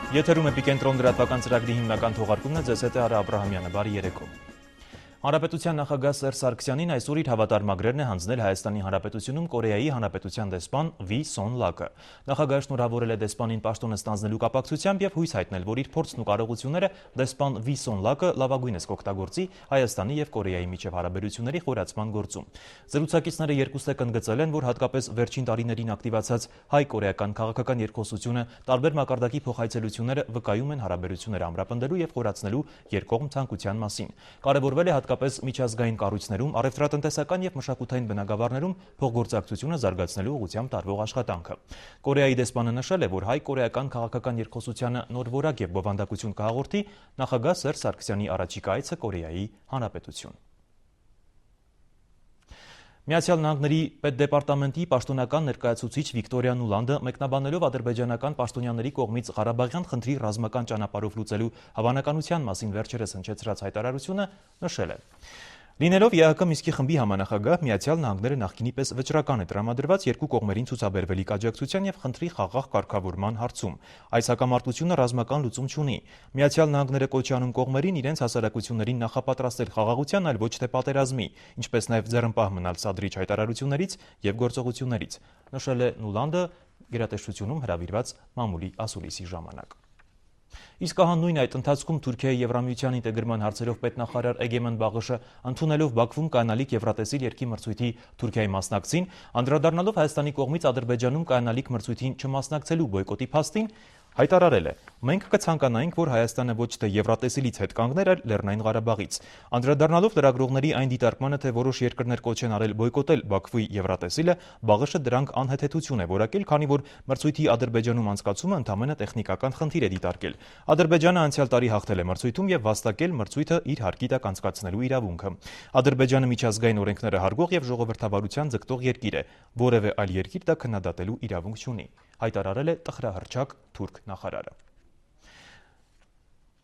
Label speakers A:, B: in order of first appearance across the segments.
A: Եթերում Էպիկենտրոն լրատվական ծրագրի հիմնական թողարկումն է, ձեզ հետ է Արա Աբրահամյանը, բարի երեկո։ Հանրապետության նախագահ Սերժ Սարգսյանին այսօր իր հավատարմագրերն է հանձնել Հայաստանի Հանրապետությունում Կորեայի Հանրապետության դեսպան Վի Սոն Լակը։ Նախագահը շնորհավորել է դեսպանին պաշտոնը ստանձնելու կապակցությամբ եւ հույս հայտնել, որ իր փորձն ու կարողությունները դեսպան Վի Սոն Լակը լավագույնս կօգտագործի Հայաստանի եւ Կորեայի միջև հարաբերությունների խորացման գործում։ Զրուցակիցները երկուստեք ընդգծել են, որ հատկապես վերջին տարիներին ակտիվացած հայ-կորեական քաղաքական երկխոսությունը տարբեր մակարդակի փոխայցելությունները վկայում են հարաբերությունները ամրապնդելու եւ խորացնելու երկկողմ ցանկության մասին։ Կարևորվել է հատկապես միջազգային կառույցներում, առևտրատնտեսական եւ մշակութային բնագավառներում փոխգործակցությունը զարգացնելու ուղղությամբ տարվող աշխատանքը։ Կորեայի դեսպանը նշել է, որ հայ-կորեական քաղաքական երկխոսությանը նոր որակ եւ բովանդակություն կհաղորդի նախագահ Սերժ Սարգսյանի առաջիկա այցը Կորեայի Հանրապետություն։ Միացյալ Նահանգների պետդեպարտամենտի պաշտոնական ներկայացուցիչ Վիկտորիա Նուլանդը մեկնաբանելով ադրբեջանական պաշտոնյաների կողմից Ղարաբաղյան խնդրի ռազմական ճանապարհով լուծելու հավանականության մասին վերջերս հնչեցրած հայտարարությունը նշել է. Լինելով ԵԱՀԿ Մինսկի խմբի համանախագահ, Միացյալ Նահանգները նախկինի պես վճռական է տրամադրված երկու կողմերին ցուցաբերվելիք աջակցության եւ խնդրի խաղաղ կարգավորման հարցում։ Այս հակամարտությունը ռազմական լուծում չունի։ Միացյալ Նահանգները կոչ է անում կողմերին իրենց հասարակություններին նախապատրաստել խաղաղության, այլ ոչ թե պատերազմի, ինչպես նաեւ ձեռնպահ մնալ սադրիչ հայտարարություններից եւ գործողություններից, նշել է Նուլանդը գերատեսչությունում հրավիրված մամուլի ասուլիսի ժամանակ։ Իսկ ահա նույն այդ ընթացքում Թուրքիայի Եվրամիության ինտեգրման հարցերով պետնախարար Էգեմեն Բաղիշը ընդունելով Բաքվում կայանալիք Եվրատեսիլ երկի մրցույթի Թուրքիայի մասնակցին, անդրադառնալով Հայաստանի կողմից Ադրբեջանում կայանալիք մրցույթին չմասնակցելու բոյկոտի փաստին, հայտարարել է. «Մենք կցանկանայինք, որ Հայաստանը ոչ թե Եվրատեսիլից հետ կանգներ, այլ Լեռնային Ղարաբաղից»։ Անդրադառնալով լրագրողների այն դիտարկմանը, թե որոշ երկրներ կոչ են արել բոյկոտել Բաքվի Եվրատեսիլը, Բաղիշը դրանք անհեթեթություն է որակել, քանի որ մրցույթի Ադրբեջանում անցկացումը ընդամենը տեխնիկական խնդիր է դիտարկել։ Ադրբեջանը անցյալ տարի հաղթել է մրցույթում եւ վաստակել մրցույթը իր հարկի տակ անցկացնելու իրավունքը։ Ադրբեջանը միջազգային օրենքները հարգող եւ ժողովրդավարության ձգտող երկիր է, որևէ այլ երկիր դա քննադատելու իրավունք չունի, հայտարարել է տխրահռչակ թուրք նախարարը։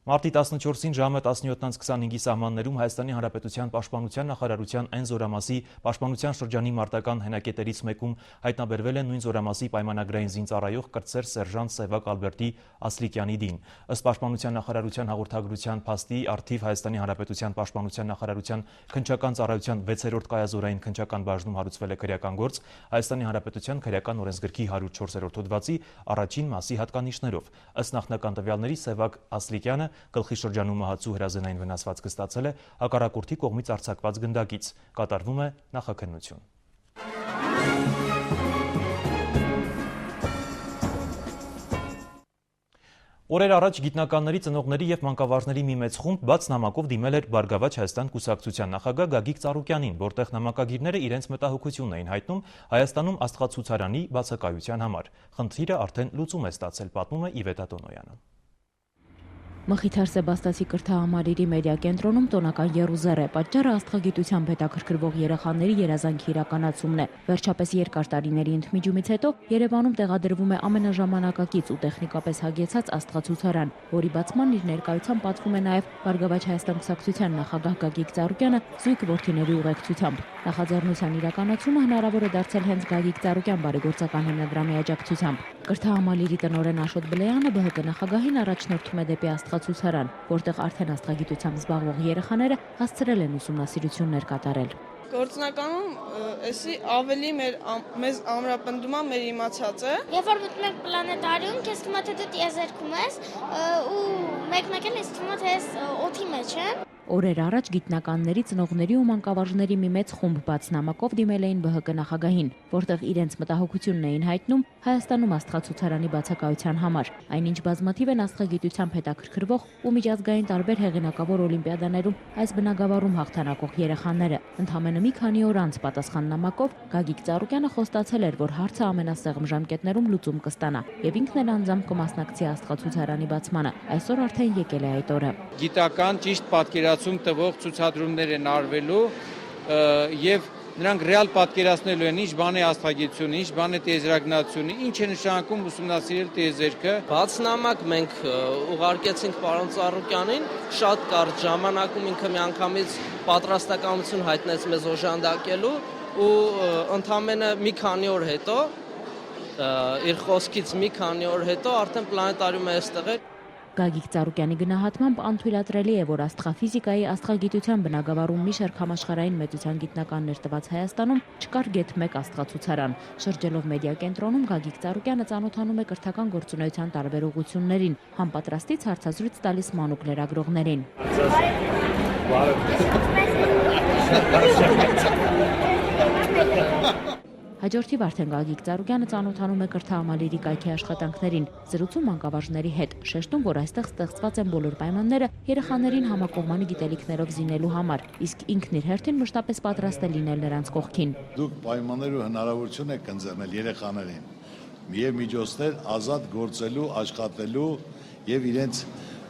A: Մարտի 14-ին ժամը 17:25-ի սահմաններում Հայաստանի Հանրապետության Պաշտպանության նախարարության այն զորամասի պաշտպանության շրջանի մարտական հենակետերից մեկում հայտնաբերվել է նույն զորամասի պայմանագրային զինծառայող կրտսեր սերժանտ Սևակ Ալբերտի Ասլիկյանի դին։ Ըստ Պաշտպանության նախարարության հաղորդագրության փաստի արդիվ Հայաստանի Հանրապետության Պաշտպանության նախարարության քննչական ծառայության 6-րդ կայազորային քննչական բաժնում հարուցվել է քրեական գործ Հայաստանի Հանրապետության քրեական օրենսգրքի 104-րդ հոդվածի առաջին մասի հատկանիշներով։ Ըստ նախնական տվյալների Սևակ Ասլիկյանը գլխի շրջանում մահացու հրազենային վնասվածք ստացել է հակառակորդի կողմից արձակված գնդակից։ Կատարվում է նախաքննություն։ Օրեր առաջ գիտնականների, ծնողների եւ մանկավարժների մի մեծ խումբ բաց նամակով դիմել էր Բարգավաճ Հայաստան կուսակցության նախագահ Գագիկ Ծառուկյանին, որտեղ նամակագիրները իրենց մտահոգությունն էին հայտնում Հայաստանում աստղացուցարանի բացակայության համար։ Խնդիրը արդեն լուծում է ստացել, պատմում է Իվետա Տոնոյանը։
B: Մխիթար Սեբաստացի կրթահամալիրի մեդիա կենտրոնում տոնական եռուզեռ է։ Պատճառը աստղագիտությամբ հետաքրքրվող երեխաների երազանքի իրականացումն է։ Վերջապես երկար տարիների ընդմիջումից հետո Երևանում տեղադրվում է ամենաժամանակակից ու տեխնիկապես հագեցած աստղացուցարան, որի բացման իր ներկայությամբ պատվում է նաև Բարգավաճ Հայաստան կուսակցության նախագահ Գագիկ Ծառուկյանը զույգ որդիների ուղեկցությամբ։ Նախաձեռնության իրականացումը հնարավոր է դարձել հենց Գագիկ Ծառուկյան բարեգործական հիմնադրամի աջակցությամբ։ Կրթահամալիրի տնօրեն Աշոտ Բլեյանը ԲՀԿ նախագահին առաջնորդում է դեպի աստղացուցարան, որտեղ արդեն աստղագիտությամբ զբաղվող երեխաները հասցրել են ուսումնասիրություններ կատարել։
C: Գործնականում էսի ավելի մեզ ամրապնդում է մեր իմացածը։
D: Երբ որ մտնում ենք պլանետարիում, քեզ թվում է թե դու տիեզերքում ես ու մեկ-մեկ էլ ես թվում է թե ես օդի մեջ եմ։
B: Օրեր առաջ գիտնականների, ծնողների ու մանկավարժների մի մեծ խումբ բաց նամակով դիմել էին ԲՀԿ նախագահին, որտեղ իրենց մտահոգությունն էին հայտնում Հայաստանում աստղացուցարանի բացակայության համար։ Այնինչ բազմաթիվ են աստղագիտությամբ հետաքրքրվող ու միջազգային տարբեր հեղինակավոր օլիմպիադաներում այս բնագավառում հաղթանակող երեխաները։ Ընդամենը մի քանի օր անց պատասխան նամակով Գագիկ Ծառուկյանը խոստացել էր, որ հարցը ամենասեղմ ժամկետներում լուծում կստանա եւ ինքն էլ անձամբ կմասնակցի աստղացուցարանի բացմանը։ Այսօր արդեն եկել է այդ օրը։
E: Գիտական ճիշտ պատկերացում տվող ցուցադրումներ են արվելու եւ նրանք ռեալ պատկերացնելու են ինչ բան է աստղագիտությունը, ինչ բան է տիեզերագնացությունը, ինչ է նշանակում ուսումնասիրել տիեզերքը։
F: Բաց նամակ մենք ուղարկեցինք պարոն Ծառուկյանին, շատ կարճ ժամանակում ինքը միանգամից պատրաստակամություն հայտնեց մեզ օժանդակելու ու ընդամենը մի քանի օր հետո իր խոսքից մի քանի օր հետո արդեն պլանետարիումը այստեղ է։
B: Գագիկ Ծառուկյանի գնահատմամբ անթույլատրելի է, որ աստղաֆիզիկայի, աստղագիտության բնագավառում մի շարք համաշխարհային մեծության գիտնականներ տված Հայաստանում չկար գեթ մեկ աստղացուցարան։ Շրջելով մեդիա կենտրոնում Գագիկ Ծառուկյանը ծանոթանում է կրթական գործունեության տարբեր ուղղություններին, համապատրաստից հարցազրույց տալիս մանուկ լրագրողներին։ Հաջորդի Վարդեն Գագիկ Ծառուկյանը ծանոթանում է կրթահամալիրի կայքի աշխատանքներին, զրուցում մանկավարժների հետ, շեշտում, որ այստեղ ստեղծված են բոլոր պայմանները երեխաներին համակողմանի գիտելիքներով զինելու համար, իսկ ինքն իր հերթին մշտապես պատրաստ է լինել նրանց կողքին։
G: Դուք պայմաններ ու հնարավորություն եք ընձեռնել երեխաներին եւ միջոցներ ազատ գործելու, աշխատելու եւ իրենց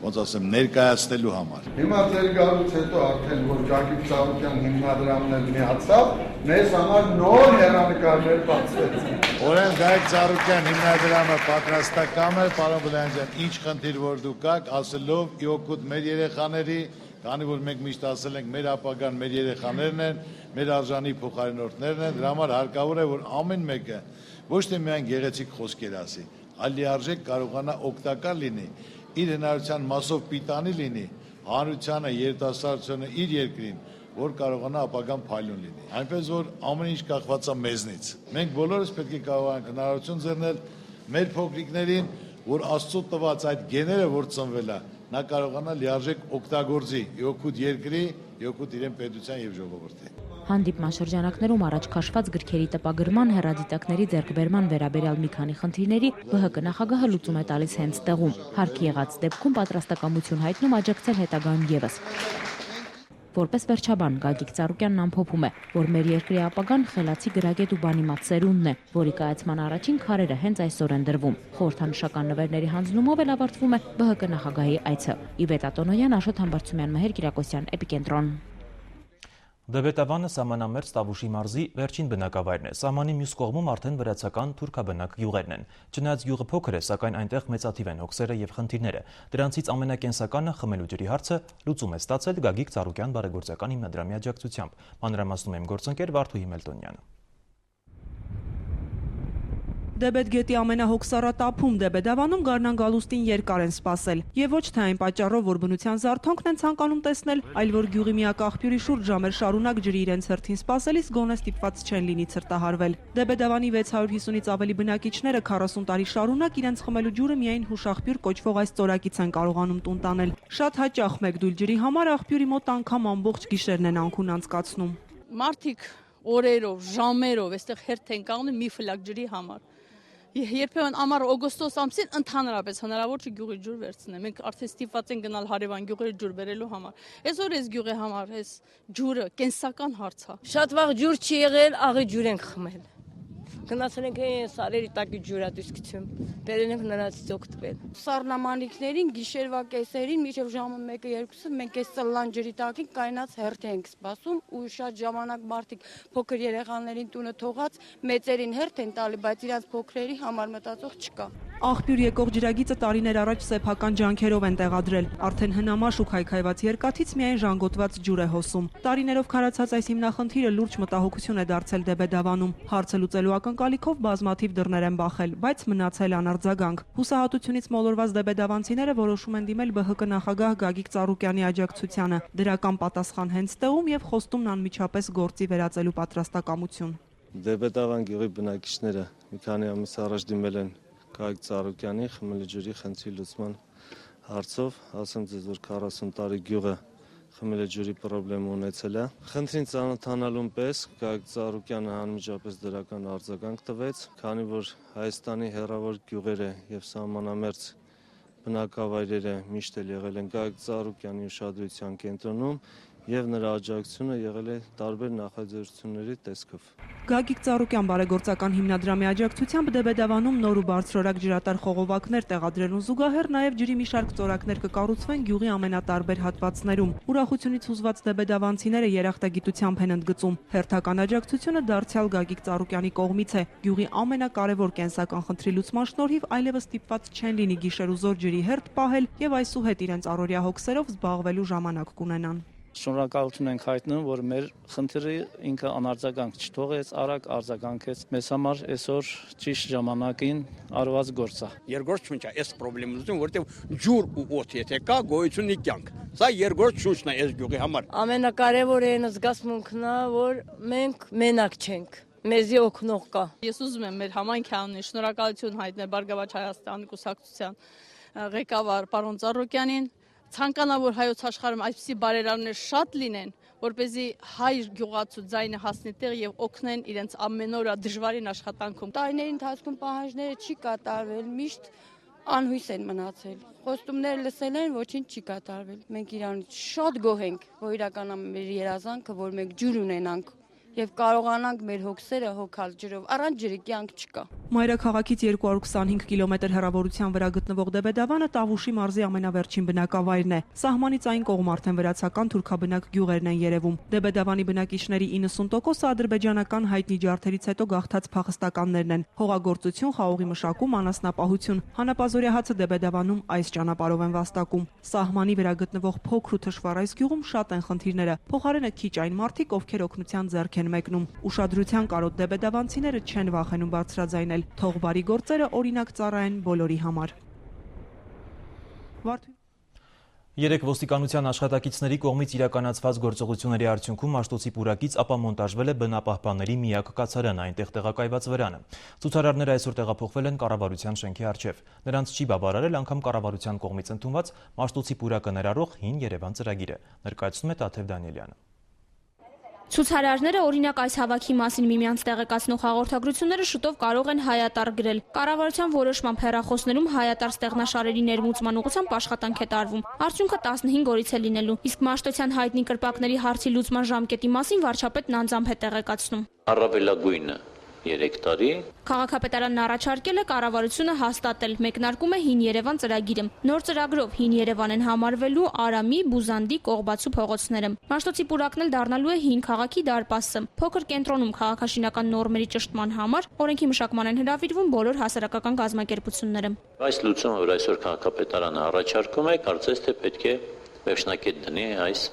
G: ոնց ասեմ, ներկայացնելու համար։
H: Հիմա ձեր գալուց հետո արդեն որ Գագիկ Ծառուկյան հիմնադրամն էլ միացավ, մեզ համար նոր հեռանկարներ բացվեցին։
G: Ուրեմն Գագիկ Ծառուկյան հիմնադրամը պատրաստական է, պարոն Բլանջյան, ինչ խնդիր որ դուք կաք, ասելով ի օգուտ մեր երեխաների, քանի որ մենք միշտ ասել ենք մեր ապագան մեր երեխաներն են, մեր արժանի փոխարինորդներն են, դրա համար հարկավոր է որ ամեն մեկը ոչ թե միայն գեղեցիկ խոսքեր ասի, այլ լիարժեք կարողանա օգտակար լինի, իր հնարավորության մասով պիտանի լինի, հանրությանը, երիտասարդությունը իր երկրին, որ կարողանա ապագան փայլուն լինի։ Այնպես որ ամեն ինչ կախված է մեզնից։ Մենք բոլորս պետք է կարողանանք հնարավորություն ձեռնել մեր փոքրիկներին, որ Աստծո տված այդ գեները, որ ծնվել է, նա կարողանա լիարժեք օգտագործի իօգուտ երկրի, իօգուտ իրեն պետության եւ ժողովրդի։
B: Հանդիպման շրջանակներում առաջ քաշված գրքերի տպագրման, հեռադիտակների ձեռքբերման վերաբերյալ մի քանի խնդիրների ԲՀԿ նախագահը լուծում է տալիս հենց տեղում։ Հարկ եղած դեպքում պատրաստակամություն հայտնում աջակցել հետագայում եւս։ Որպես վերջաբան Գագիկ Ծառուկյանն ամփոփում է, որ մեր երկրի ապագան խելացի գրագետ ու բանիմաց սերունդն է, որի կայացման առաջին քարերը հենց այսօր են դրվում։ Խորհրդանշական նվերների հանձնումով էլ ավարտվում է ԲՀԿ նախագահի այցը։ Իվետ Ատոնոյան, Աշոտ Համբարձումյան, Մհեր Կիրակոսյան, Էպիկենտրոն։
A: Դեբետավանը սահմանամերձ Տավուշի մարզի վերջին բնակավայրն է։ Սահմանի մյուս կողմում արդեն վրացական թուրքաբնակ գյուղերն են։ Չնայած գյուղը փոքր է, սակայն այնտեղ մեծաթիվ են հոգսերը եւ խնդիրները։ Դրանցից ամենակենսականը խմելու ջրի հարցը լուծում է ստացել Գագիկ Ծառուկյան բարեգործական հիմնադրամի աջակցությամբ։ Մանրամասնում եմ գործընկեր Վարդուհի Մելտոնյանը։
I: Դեբետ գետի ամենահոգսառատափում Դեբեդավանում գարնան գալուստին երկար են սպասել։ Եվ ոչ թե այն պատճառով, որ բնության զարթոնքն են ցանկանում տեսնել, այլ որ գյուղի միակ աղբյուրի շուրջ ժամեր շարունակ ջրի իրենց հերթին սպասելիս գոնե ստիպված չեն լինի ցրտահարվել։ Դեբեդավանի 650-ից ավելի բնակիչները 40 տարի շարունակ իրենց խմելու ջուրը միայն հուշաղբյուր կոչվող այս ծորակից են կարողանում տուն տանել։ Շատ հաճախ մեկ դույլ ջրի համար աղբյուրի մոտ անգամ ամբողջ գիշերն են անքուն անցկացնում։
J: Մարդիկ օրերով, ժամերով այստեղ հերթ են կանգնում մի ֆլակ ջրի համար։ Երբեմն ամառ օգոստոս ամսին ընդհանրապես հնարավոր չէ գյուղի ջուր վերցնել։ Մենք արդեն ստիպված ենք գնալ հարևան գյուղերի ջուր բերելու համար։ Այսօր այս գյուղի համար այս ջուրը կենսական հարց է։
K: Շատ վաղ ջուր չի եղել, աղի ջուր ենք խմել։ Գնացել ենք սարերի տակի ջուրատուսկություն, բերել ենք նրանցից օգտվել։
L: Սառնամանիքներին գիշերվա կեսերին մինչև ժամը 1-2-ը մենք այս ծլլան ջրի տակին կայնած հերթ ենք սպասում ու շատ ժամանակ մարդիկ փոքր երեխաներին տունը թողած մեծերին հերթ են տալի, բայց իրանց փոքրերի համար մտածող չկա։
I: Աղբյուր եկող ջրագիծը տարիներ առաջ սեփական ջանքերով են տեղադրել։ Արդեն հնամաշ ու քայքայված երկաթից միայն ժանգոտված ջուր է հոսում։ Տարիներով քարացած այս հիմնախնդիրը լուրջ մտահոգություն է դարձել Դեբեդավանում։ Հարցը լուծելու ակնկալիքով բազմաթիվ դռներ են բախել, բայց մնացել անարձագանք։ Հուսահատությունից մոլորված դեբեդավանցիները որոշում են դիմել ԲՀԿ նախագահ Գագիկ Ծառուկյանի աջակցությանը։ Դրական պատասխան հենց տեղում եւ խոստումն անմիջապես գործի վերածելու պատրաստակամություն։
M: Դեբեդավան գյուղի բնակիչները մի քանի ամիս առաջ դիմել են Գագիկ Ծառուկյանի խմելու ջրի խնդրի լուծման հարցով, ասեմ ձեզ, որ 40 տարի գյուղը խմելու ջրի խնդրեմ ունեցել է։ Խնդրին ծանոթանալուն պես Գագիկ Ծառուկյանը անմիջապես դրական արձագանք տվեց, քանի որ Հայաստանի հեռավոր գյուղերը եւ սահմանամերձ բնակավայրերը միշտ էլ եղել են Գագիկ Ծառուկյանի ուշադրության կենտրոնում եւ նրա աջակցությունը եղել է տարբեր նախաձեռնությունների տեսքով։
I: Գագիկ Ծառուկյան բարեգործական հիմնադրամի աջակցությամբ Դեբեդավանում նոր ու բարձրորակ ջրատար խողովակներ տեղադրելուն զուգահեռ նաեւ ջրի մի շարք ծորակներ կկառուցվեն գյուղի ամենատարբեր հատվածներում։ Ուրախությունից հուզված դեբեդավանցիները երախտագիտությամբ են ընդգծում։ Հերթական աջակցությունը դարձյալ Գագիկ Ծառուկյանի կողմից է։ Գյուղի ամենակարևոր կենսական խնդրի լուծման շնորհիվ այլևս ստիպված չեն լինի գիշեր ու զոր ջրի հերթ պահել եւ այսուհետ իրենց առօրյա հոգսերով զբաղվելու ժամանակ կունենան։
N: Շնորհակալություն ենք հայտնում, որ մեր խնդիրը ինքը անարձագանք չթողեց, արագ արձագանքեց։ Մեզ համար այսօր ճիշտ ժամանակին արված գործ է։
O: Երկրորդ շունչ է այս խնդրում, որտեղ ջուր ու օդ եթե կա, գոյություն կյանք։ Սա երկրորդ շունչն է այս գյուղի համար։
K: Ամենակարևորը այն զգացմունքն է, որ մենք մենակ չենք։ Մեզի օգնող կա։
J: Ես ուզում եմ մեր համայնքի անունից շնորհակալություն հայտնել Բարգավաճ Հայաստանի կուսակցության ղեկավար պարոն Ծառուկյանին։ Ցանկանա որ հայոց աշխարհում այսպիսի բարերարներ շատ լինեն, որպեսզի հայ գյուղացու ձայնը հասնի տեղ եւ օգնեն իրենց ամենօրյա դժվարին աշխատանքում։
L: Տարիների ընթացքում պահանջները չի կատարվել, միշտ անհույս են մնացել։ Խոստումներ լսել են, ոչինչ չի կատարվել։ Մենք իրանից շատ գոհ ենք, որ իրականանում մեր երազանքը, որ մենք ջուր ունենանք եւ կարողանանք մեր հոգսերը հոգալ ջրով։ Առանց ջրի կյանք չկա։
I: Մայրաքաղաքից 225 կիլոմետր հեռավորության վրա գտնվող Դեբեդավանը Տավուշի մարզի ամենավերջին բնակավայրն է։ Սահմանից այն կողմ արդեն վրացական թուրքաբնակ գյուղերն են երևում։ Դեբեդավանի բնակիչների 90%-ը ադրբեջանական հայտնի ջարդերից հետո գաղթած փախստականներն են։ Հողագործություն, խաղողի մշակում, անասնապահություն։ Հանապազորյա հացը Դեբեդավանում այս ճանապարհով են վաստակում։ Սահմանի վրա գտնվող փոքր ու թշվառ այս գյուղում շատ են խնդիրները։ Փոխարենը քիչ այն մարդիկ, ովքեր օգնության ձեռք են մեկնում։ Ուշադրության կարոտ դեբեդավանցիները չեն վախենում բարձրաձայնել, թող բարի գործերը օրինակ ծառայեն բոլորի համար։
A: Երեք ոստիկանության աշխատակիցների կողմից իրականացված գործողությունների արդյունքում Մաշտոցի պուրակից ապամոնտաժվել է բնապահպանների միակ կացարան, այնտեղ տեղակայված վրանը։ Ցուցարարները այսօր տեղափոխվել են կառավարության շենքի առջև։ Նրանց չի բավարարել անգամ կառավարության կողմից ընդունված Մաշտոցի պուրակը ներառող Հին Երևան ծրագիրը, ներկայացնում է Տաթև Դանիելյանը։
P: Ցուցարարները օրինակ այս հավաքի մասին միմյանց տեղեկացնող հաղորդագրությունները շուտով կարող են հայատառ գրել։ Կառավարության որոշմամբ հեռախոսներում հայատառ ստեղնաշարերի ներմուծման ուղղությամբ աշխատանք է տարվում։ Արդյունքը 15 օրից է լինելու։ Իսկ Մաշտոցյան հայտնի կրպակների հարցի լուծման ժամկետի մասին վարչապետն անձամբ է տեղեկացնում։
Q: Առավելագույնը 3 տարի։
P: Քաղաքապետարանն առաջարկել է կառավարությունը հաստատել, մեկնարկում է Հին Երևան ծրագիրը։ Նոր ծրագրով Հին Երևան են համարվելու Արամի, Բուզանդի, Կողբացու փողոցները։ Մաշտոցի պուրակն էլ դառնալու է հին քաղաքի դարպասը։ Փոքր կենտրոնում քաղաքաշինական նորմերի ճշտման համար օրենքի մշակման են հրավիրվում բոլոր հասարակական կազմակերպությունները։
Q: Այս լուծումը, որ այսօր քաղաքապետարանը առաջարկում է, կարծես թե պետք է վերջնակետ դնի այս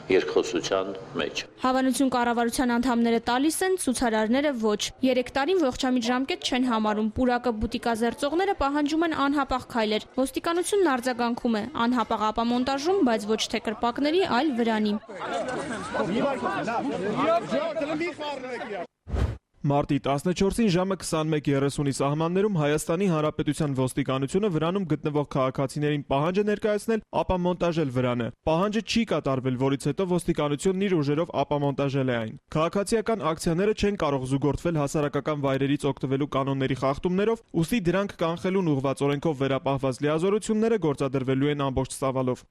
Q: երկխոսության մեջ։
P: Հավանություն կառավարության անդամները տալիս են, ցուցարարները ոչ։ 3 տարին ողջամիտ ժամկետ չեն համարում։ Պուրակը բուտիկազերծողները պահանջում են անհապաղ քայլեր։ Ոստիկանությունն արձագանքում է անհապաղ ապամոնտաժում, բայց ոչ թե կրպակների, այլ վրանի։
R: Մարտի 14-ին ժամը 21:30-ի սահմաններում Հայաստանի Հանրապետության ոստիկանությունը վրանում գտնվող քաղաքացիներին պահանջ է ներկայացնել ապամոնտաժել վրանը։ Պահանջը չի կատարվել, որից հետո ոստիկանությունն իր ուժերով ապամոնտաժել է այն։ Քաղաքացիական ակցիաները չեն կարող զուգորդվել հասարակական վայրերից օգտվելու կանոնների խախտումներով, ուստի դրանք կանխելուն ուղղված օրենքով վերապահված լիազորությունները գործադրվելու են ամբողջ ծավալով։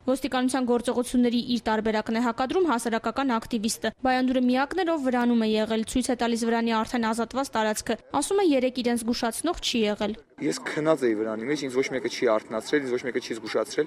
P: Ոստիկանության գործողությունների իր տարբերակն է հակադրում հասարակական ակտիվիստը։ Բայանդուրը միակն էր, ով վրանում է եղել, ցույց է տալիս վրանի արդեն ազատված տարածքը։ Ասում է, երեք իրենց զգուշացնող չի եղել։
S: Ես քնած էի վրանի մեջ, ինձ ոչ մեկը չի արթնացրել, ինձ ոչ մեկը չի զգուշացրել։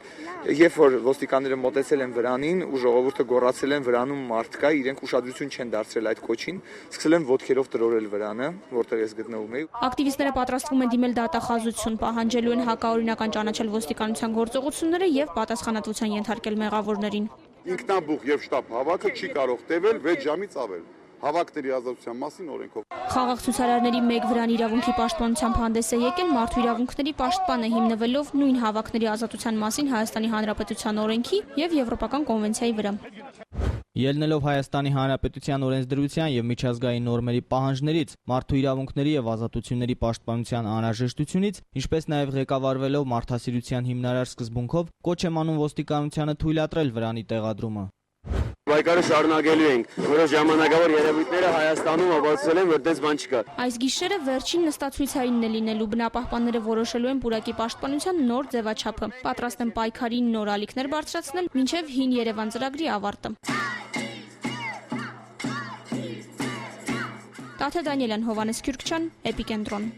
S: Երբ որ ոստիկանները մոտեցել են վրանին ու ժողովուրդը գոռացել են վրանում մարդ կա, իրենք ուշադրություն չեն դարձրել այդ կոչին, սկսել են ոտքերով տրորել վրանը, որտեղ ես գտնվում էի։
P: Ակտիվիստները պատրաստվում են դիմել դատախազություն, պահանջելու են հակաօրինական ճանաչել ոստիկանության գործողությունները եւ պատասխանատվության ենթարկել մեղավորներին։
H: Ինքնաբուխ եւ շտապ հավաքը չի կարող տևել 6 ժամից ավել։ Հավաքների ազատության մասին օրենքով։
P: Խաղաղ ցուցարարների մեկ վրան իրավունքի պաշտպանությամբ հանդես է եկել մարդու իրավունքների պաշտպանը հիմնվելով նույն հավաքների ազատության մասին Հայաստանի Հանրապետության օրենքի եւ Եվրոպական կոնվենցիայի վրա։
T: Ելնելով Հայաստանի Հանրապետության օրենսդրության եւ միջազգային նորմերի պահանջներից, մարդու իրավունքների եւ ազատությունների պաշտպանության անհրաժեշտությունից, ինչպես նաեւ ղեկավարվելով մարդասիրության հիմնարար սկզբունքով, կոչ եմ անում ոստիկանությանը թույլատրել վրանի տեղադրումը։
U: Պայքարը շարունակելու ենք, որոշ ժամանակավոր երևույթները Հայաստանում ապացուցել են, որ դες բան չկա։
P: Այս գիշերը վերջին նստացույցային է լինելու, բնապահպանները որոշելու են պուրակի պաշտպանության նոր ձևաչափը։ Պատրաստ են պայքարի նոր ալիքներ բարձրացնել մինչև Հին Երևան ծրագրի ավարտը։ Տաթև Դանիելյան, Հովհաննես Քյուրքչյան, Էպիկենտրոն։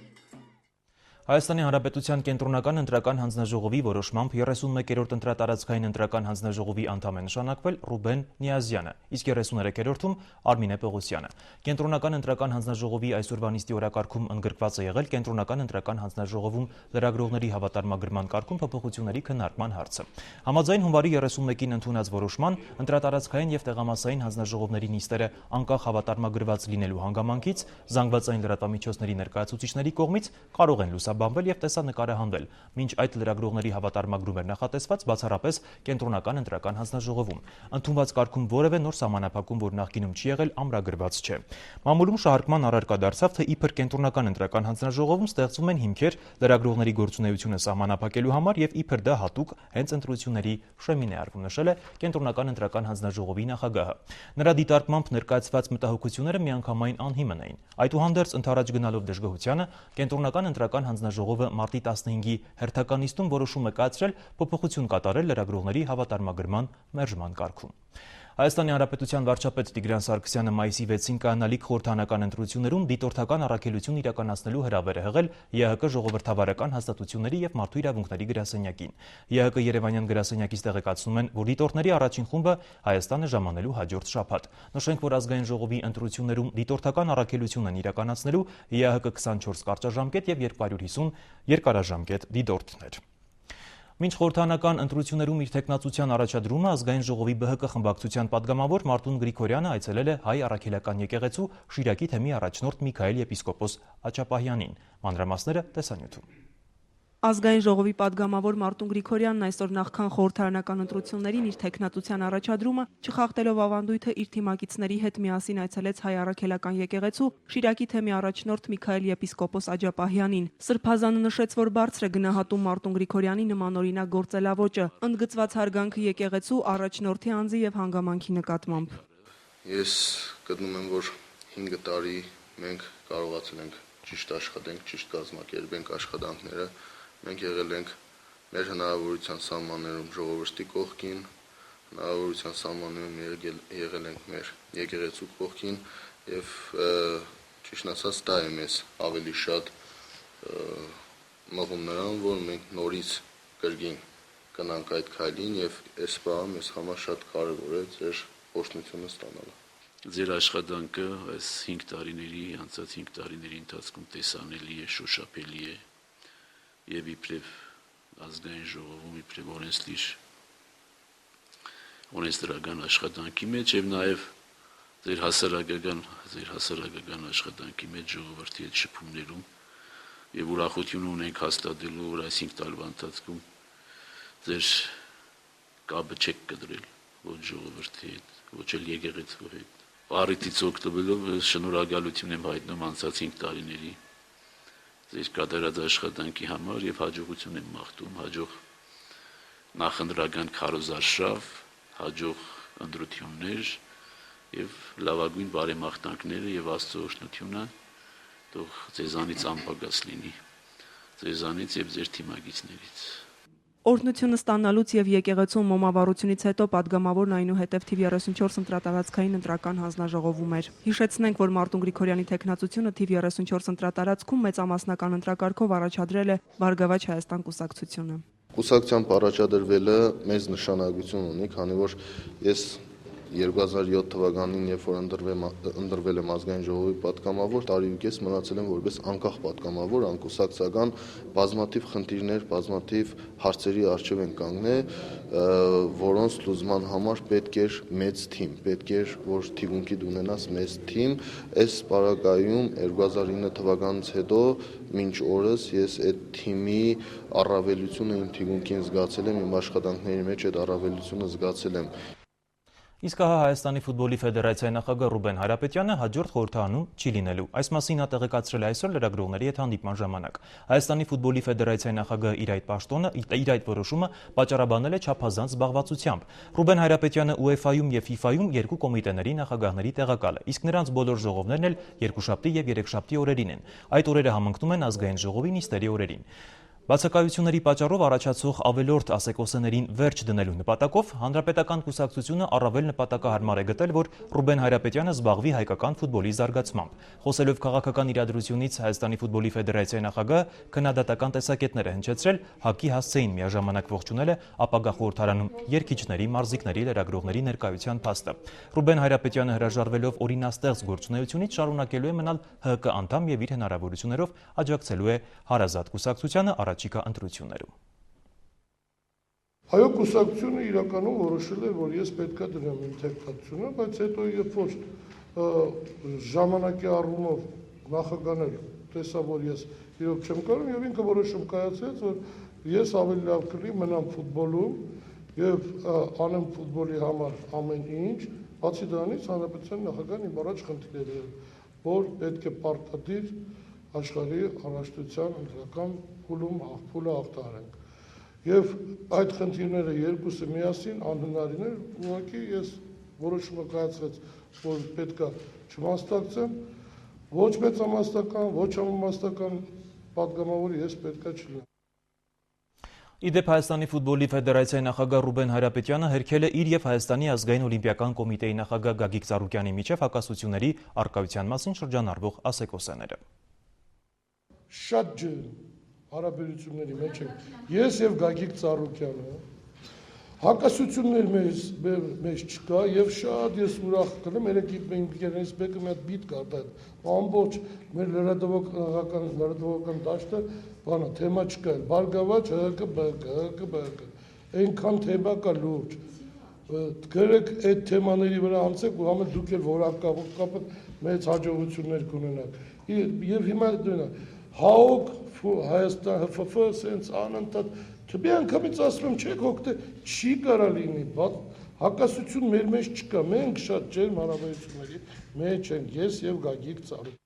A: Հայաստանի Հանրապետության կենտրոնական ընտրական հանձնաժողովի որոշմամբ 31-րդ ընտրատարածքային ընտրական հանձնաժողովի անդամ է նշանակվել Ռուբեն Նիազյանը, իսկ 33-րդում Արմինե Պողոսյանը։ Կենտրոնական ընտրական հանձնաժողովի այսօրվա նիստի օրակարգում ընդգրկված է եղել կենտրոնական ընտրական հանձնաժողովում լրագրողների հավատարմագրման կարգում փոփոխությունների քննարկման հարցը։ Համաձայն հունվարի 31-ին ընդունած որոշման ընտրատարածքային եւ տեղամասային հանձնաժողովների նիստերը անկախ հավատարմագրված լինելու հանգամանքից զանգվածային լրատվամիջոցների ներկայացուցիչների կողմից կարող են բանվել եւ տեսանկարահանվել, մինչ այդ լրագրողների հավատարմագրում էր նախատեսված բացառապես կենտրոնական ընտրական հանձնաժողովում։ Ընդունված կարգում որևէ նոր սահմանափակում, որ նախկինում չի եղել, ամրագրված չէ։ Մամուլում շահարկման առարկա դարձավ, թե իբր կենտրոնական ընտրական հանձնաժողովում ստեղծվում են հիմքեր լրագրողների գործունեությունը սահմանափակելու համար եւ իբր դա հատուկ հենց ընտրությունների շեմին է արվում, նշել է կենտրոնական ընտրական հանձնաժողովի նախագահը։ Նրա դիտարկմամբ ներկայացված մտահոգությունները միանգամայն անհիմն էին։ Այդուհանդերձ ընդառաջ գնալով դժգոհությանը կենտրոնական ընտրական հանձնաժողովը մարտի 15-ի հերթական նիստում որոշում է կայացրել փոփոխություն կատարել լրագրողների հավատարմագրման մերժման կարգում։ Հայաստանի Հանրապետության վարչապետ Տիգրան Սարգսյանը մայիսի 6-ին կայանալիք խորհրդանական ընտրություններում դիտորդական առաքելություն իրականացնելու հրավեր է հղել ԵՀԿ ժողովրդավարական հաստատությունների եւ մարդու իրավունքների գրասենյակին։ ԵՀԿ Երևանյան գրասենյակից տեղեկացնում են, որ դիտորդների առաջին խումբը Հայաստան է ժամանելու հաջորդ շաբաթ։ Նշենք, որ ազգային ժողովի ընտրություններում դիտորդական առաքելություն են իրականացնելու ԵՀԿ 24 կարճաժամկետ եւ 250 երկարաժամկետ դիտորդներ։ Մինչ խորհրդանական ընտրություններում իր թեկնածության առաջադրումը ազգային ժողովի ԲՀԿ խմբակցության падգամավոր Մարտուն Գրիգորյանը այցելել է Հայ առաքելական եկեղեցու Շիրակի թեմի առաջնորդ Միքայել եպիսկոպոս Աչապահյանին։ Մանրամասները տեսանյութում։
I: Ազգային ժողովի падգամավոր Մարտուն Գրիգորյանն այսօր նախքան խորհրդարանական ընտրություններին իր թեկնածության առաջադրումը չխախտելով ավանդույթը իր թիմակիցների հետ միասին այցելեց Հայ առաքելական եկեղեցու Շիրակի թեմի առաջնորդ Միքայել եպիսկոպոս Աչապահյանին։ Սրբազանը նշեց, որ բարձր է գնահատում Մարտուն Գրիգորյանի նմանօրինակ գործելավոճը, ընդգծված հարգանքը եկեղեցու առաջնորդի անձի եւ հանգամանքի նկատմամբ։
H: Ես գտնում եմ, որ 5 տարի մենք կարողացել ենք ճիշտ աշխատենք, ճիշտ կազմակերպենք աշխատանքները։ Մենք եղել ենք մեր հնարավորության սահմաններում ժողովրդի կողքին, հնարավորության սահմաններում եղել ենք մեր եկեղեցու կողքին եւ ճիշտ ասած դա է մեզ ավելի շատ մղում նրան, որ մենք նորից կրկին գնանք այդ քայլին եւ այս բանը մեզ համար շատ կարեւոր է ձեր օգնությունը ստանալը։
C: Ձեր աշխատանքը այս 5 տարիների, անցած 5 տարիների ընթացքում տեսանելի է, շոշափելի է եւ իբրև ազգային ժողովում իբրև օրենսդրական աշխատանքի մեջ եւ նաեւ ձեր հասարակական աշխատանքի մեջ ժողովրդի հետ շփումներում եւ ուրախություն ունենք հաստատելու, որ այս 5 տարվա ընթացքում ձեր կապը չեք կտրել ոչ ժողովրդի հետ, ոչ էլ եկեղեցու հետ։ Առիթից օգտվելով շնորհակալություն եմ հայտնում անցած 5 տարիների ձեր կատարած աշխատանքի համար եւ հաջողություն եմ մաղթում, հաջող նախընտրական քարոզարշավ, հաջող ընտրություններ եւ լավագույն բարեմաղթանքները եւ Աստծո օրհնությունը թող ձեզանից անպակաս լինի, ձեզանից եւ ձեր թիմակիցներից։
I: Օրհնությունը ստանալուց եւ եկեղեցու մոմավառությունից հետո падգամավորն այնուհետև թիվ 34 ընտրատարածքային ընտրական հանձնաժողովում էր։ Հիշեցնենք, որ Մարտուն Գրիգորյանի թեկնածությունը թիվ 34 ընտրատարածքում մեծամասնական ընտրակարգով առաջադրել է Բարգավաճ Հայաստան կուսակցությունը։
H: Կուսակցությամբ առաջադրվելը մեծ նշանակություն ունի, քանի որ ես 2007 թվականին, երբ որ ընտրվել եմ ազգային ժողովի պատգամավոր, տարիուկես մնացել եմ որպես անկախ պատգամավոր, անկուսակցական, բազմաթիվ խնդիրներ, բազմաթիվ հարցերի առջև են կանգնել, որոնց լուծման համար պետք էր մեծ թիմ, պետք էր որ թիվունքի ունենաս մեծ թիմ։ Այս պարագայում 2009 թվականից հետո մինչ օրս ես այդ թիմի առավելությունը իմ թիվունքին զգացել եմ, իմ աշխատանքների մեջ այդ առավելությունը զգացել եմ։
A: Իսկ հա Հայաստանի ֆուտբոլի ֆեդերացիայի նախագահ Ռուբեն Հարապետյանը հաջորդ խորհրդանում չի լինելու։ Այս մասին նա տեղեկացրել է այսօր լրագրողների հետ հանդիպման ժամանակ։ Հայաստանի ֆուտբոլի ֆեդերացիայի նախագահը իր այդ որոշումը պատճառաբանել է չափազանց զբաղվածությամբ։ Ռուբեն Հարապետյանը UEFA-ում եւ FIFA-ում երկու կոմիտեների նախագահների տեղակալ է, իսկ նրանց բոլոր ժողովներն էլ երկուշաբթի եւ երեքշաբթի օրերին են։ Այդ օրերը համընկնում են ազգային ժողովի նիստերի օրերին։ Բացակայությունների պատճառով առաջացող ավելորդ ասեկոսեներին վերջ դնելու նպատակով Հանրապետական կուսակցությունը առավել նպատակահարմար է գտել, որ Ռուբեն Հայրապետյանը զբաղվի հայկական ֆուտբոլի զարգացմամբ։ Խոսելով քաղաքական իրադրությունից Հայաստանի ֆուտբոլի ֆեդերացիայի նախագահը քննադատական տեսակետներ է հնչեցրել ՀԱԿ-ի հասցեին միաժամանակ ողջունել է ապագա խորհրդարանում երգիչների, մարզիկների, լրագրողների ներկայության փաստը։ Ռուբեն Հայրապետյանը հրաժարվելով օրինաստեղծ գործունեությունից շարունակելու է մնալ ՀՀԿ անդամ եւ իր հնարավորություններով աջակցելու է Հարազատ կուսակցությանը առաջիկա ընտրություններում։
D: Հայոց կուսակցությունը իրականում որոշել է, որ ես պետք է դրեմ իմ թեկնածությունը, բայց հետո երբ որ ժամանակի առումով նախագահն տեսա, որ ես իրոք չեմ կարող, եւ ինքը որոշում կայացրեց, որ ես ավելի լավ կլինի մնամ ֆուտբոլում եւ անեմ ֆուտբոլի համար ամեն ինչ, բացի դրանից հանրապետության նախագահն իմ առաջ խնդիրներ էր, որ պետք է պարտադիր աշխարհի առաջնության ընտրական փուլը հաղթահարենք։ Եվ այդ խնդիրները երկուսը միասին անհնարին էր, ուղղակի ես որոշումը կայացրեց, որ պետք է չմասնակցեմ, ոչ մեծամասնական, ոչ համամասնական պատգամավորի ես պետք է չլինեմ։
A: Իդեպ Հայաստանի ֆուտբոլի ֆեդերացիայի նախագահ Ռուբեն Հայրապետյանը հերքել է իր եւ Հայաստանի ազգային օլիմպիական կոմիտեի նախագահ Գագիկ Ծառուկյանի միջև հակասությունների առկայության մասին շրջանառվող ասեկոսեները։
D: Շատ ջերմ հարաբերությունների մեջ ենք ես եւ Գագիկ Ծառուկյանը, հակասություններ մեզ չկա եւ շատ ես ուրախ կլեմ, երեք ինքերից մեկը մի հատ բիտ կար, ամբողջ մեր լրատվական դաշտը բանա թեմա չկա, Բարգավաճ ՀԿ, այնքան թեմա կա լուրջ, գրեք այդ թեմաների վրա անցեք ու համը դուք էլ որակապը մեծ հաջողություններ կունենաք, եւ հիմա դրանք ՀԱՕԿ, Հայաստան, ՀՖՖ, սենց անընդհատ թվի անգամից ասում եմ չեք հոգտե, չի կարա լինի, հակասություն մեր մեջ չկա, մենք շատ ջերմ հարաբերությունների մեջ ենք, ես եւ Գագիկ Ծառուկյանը։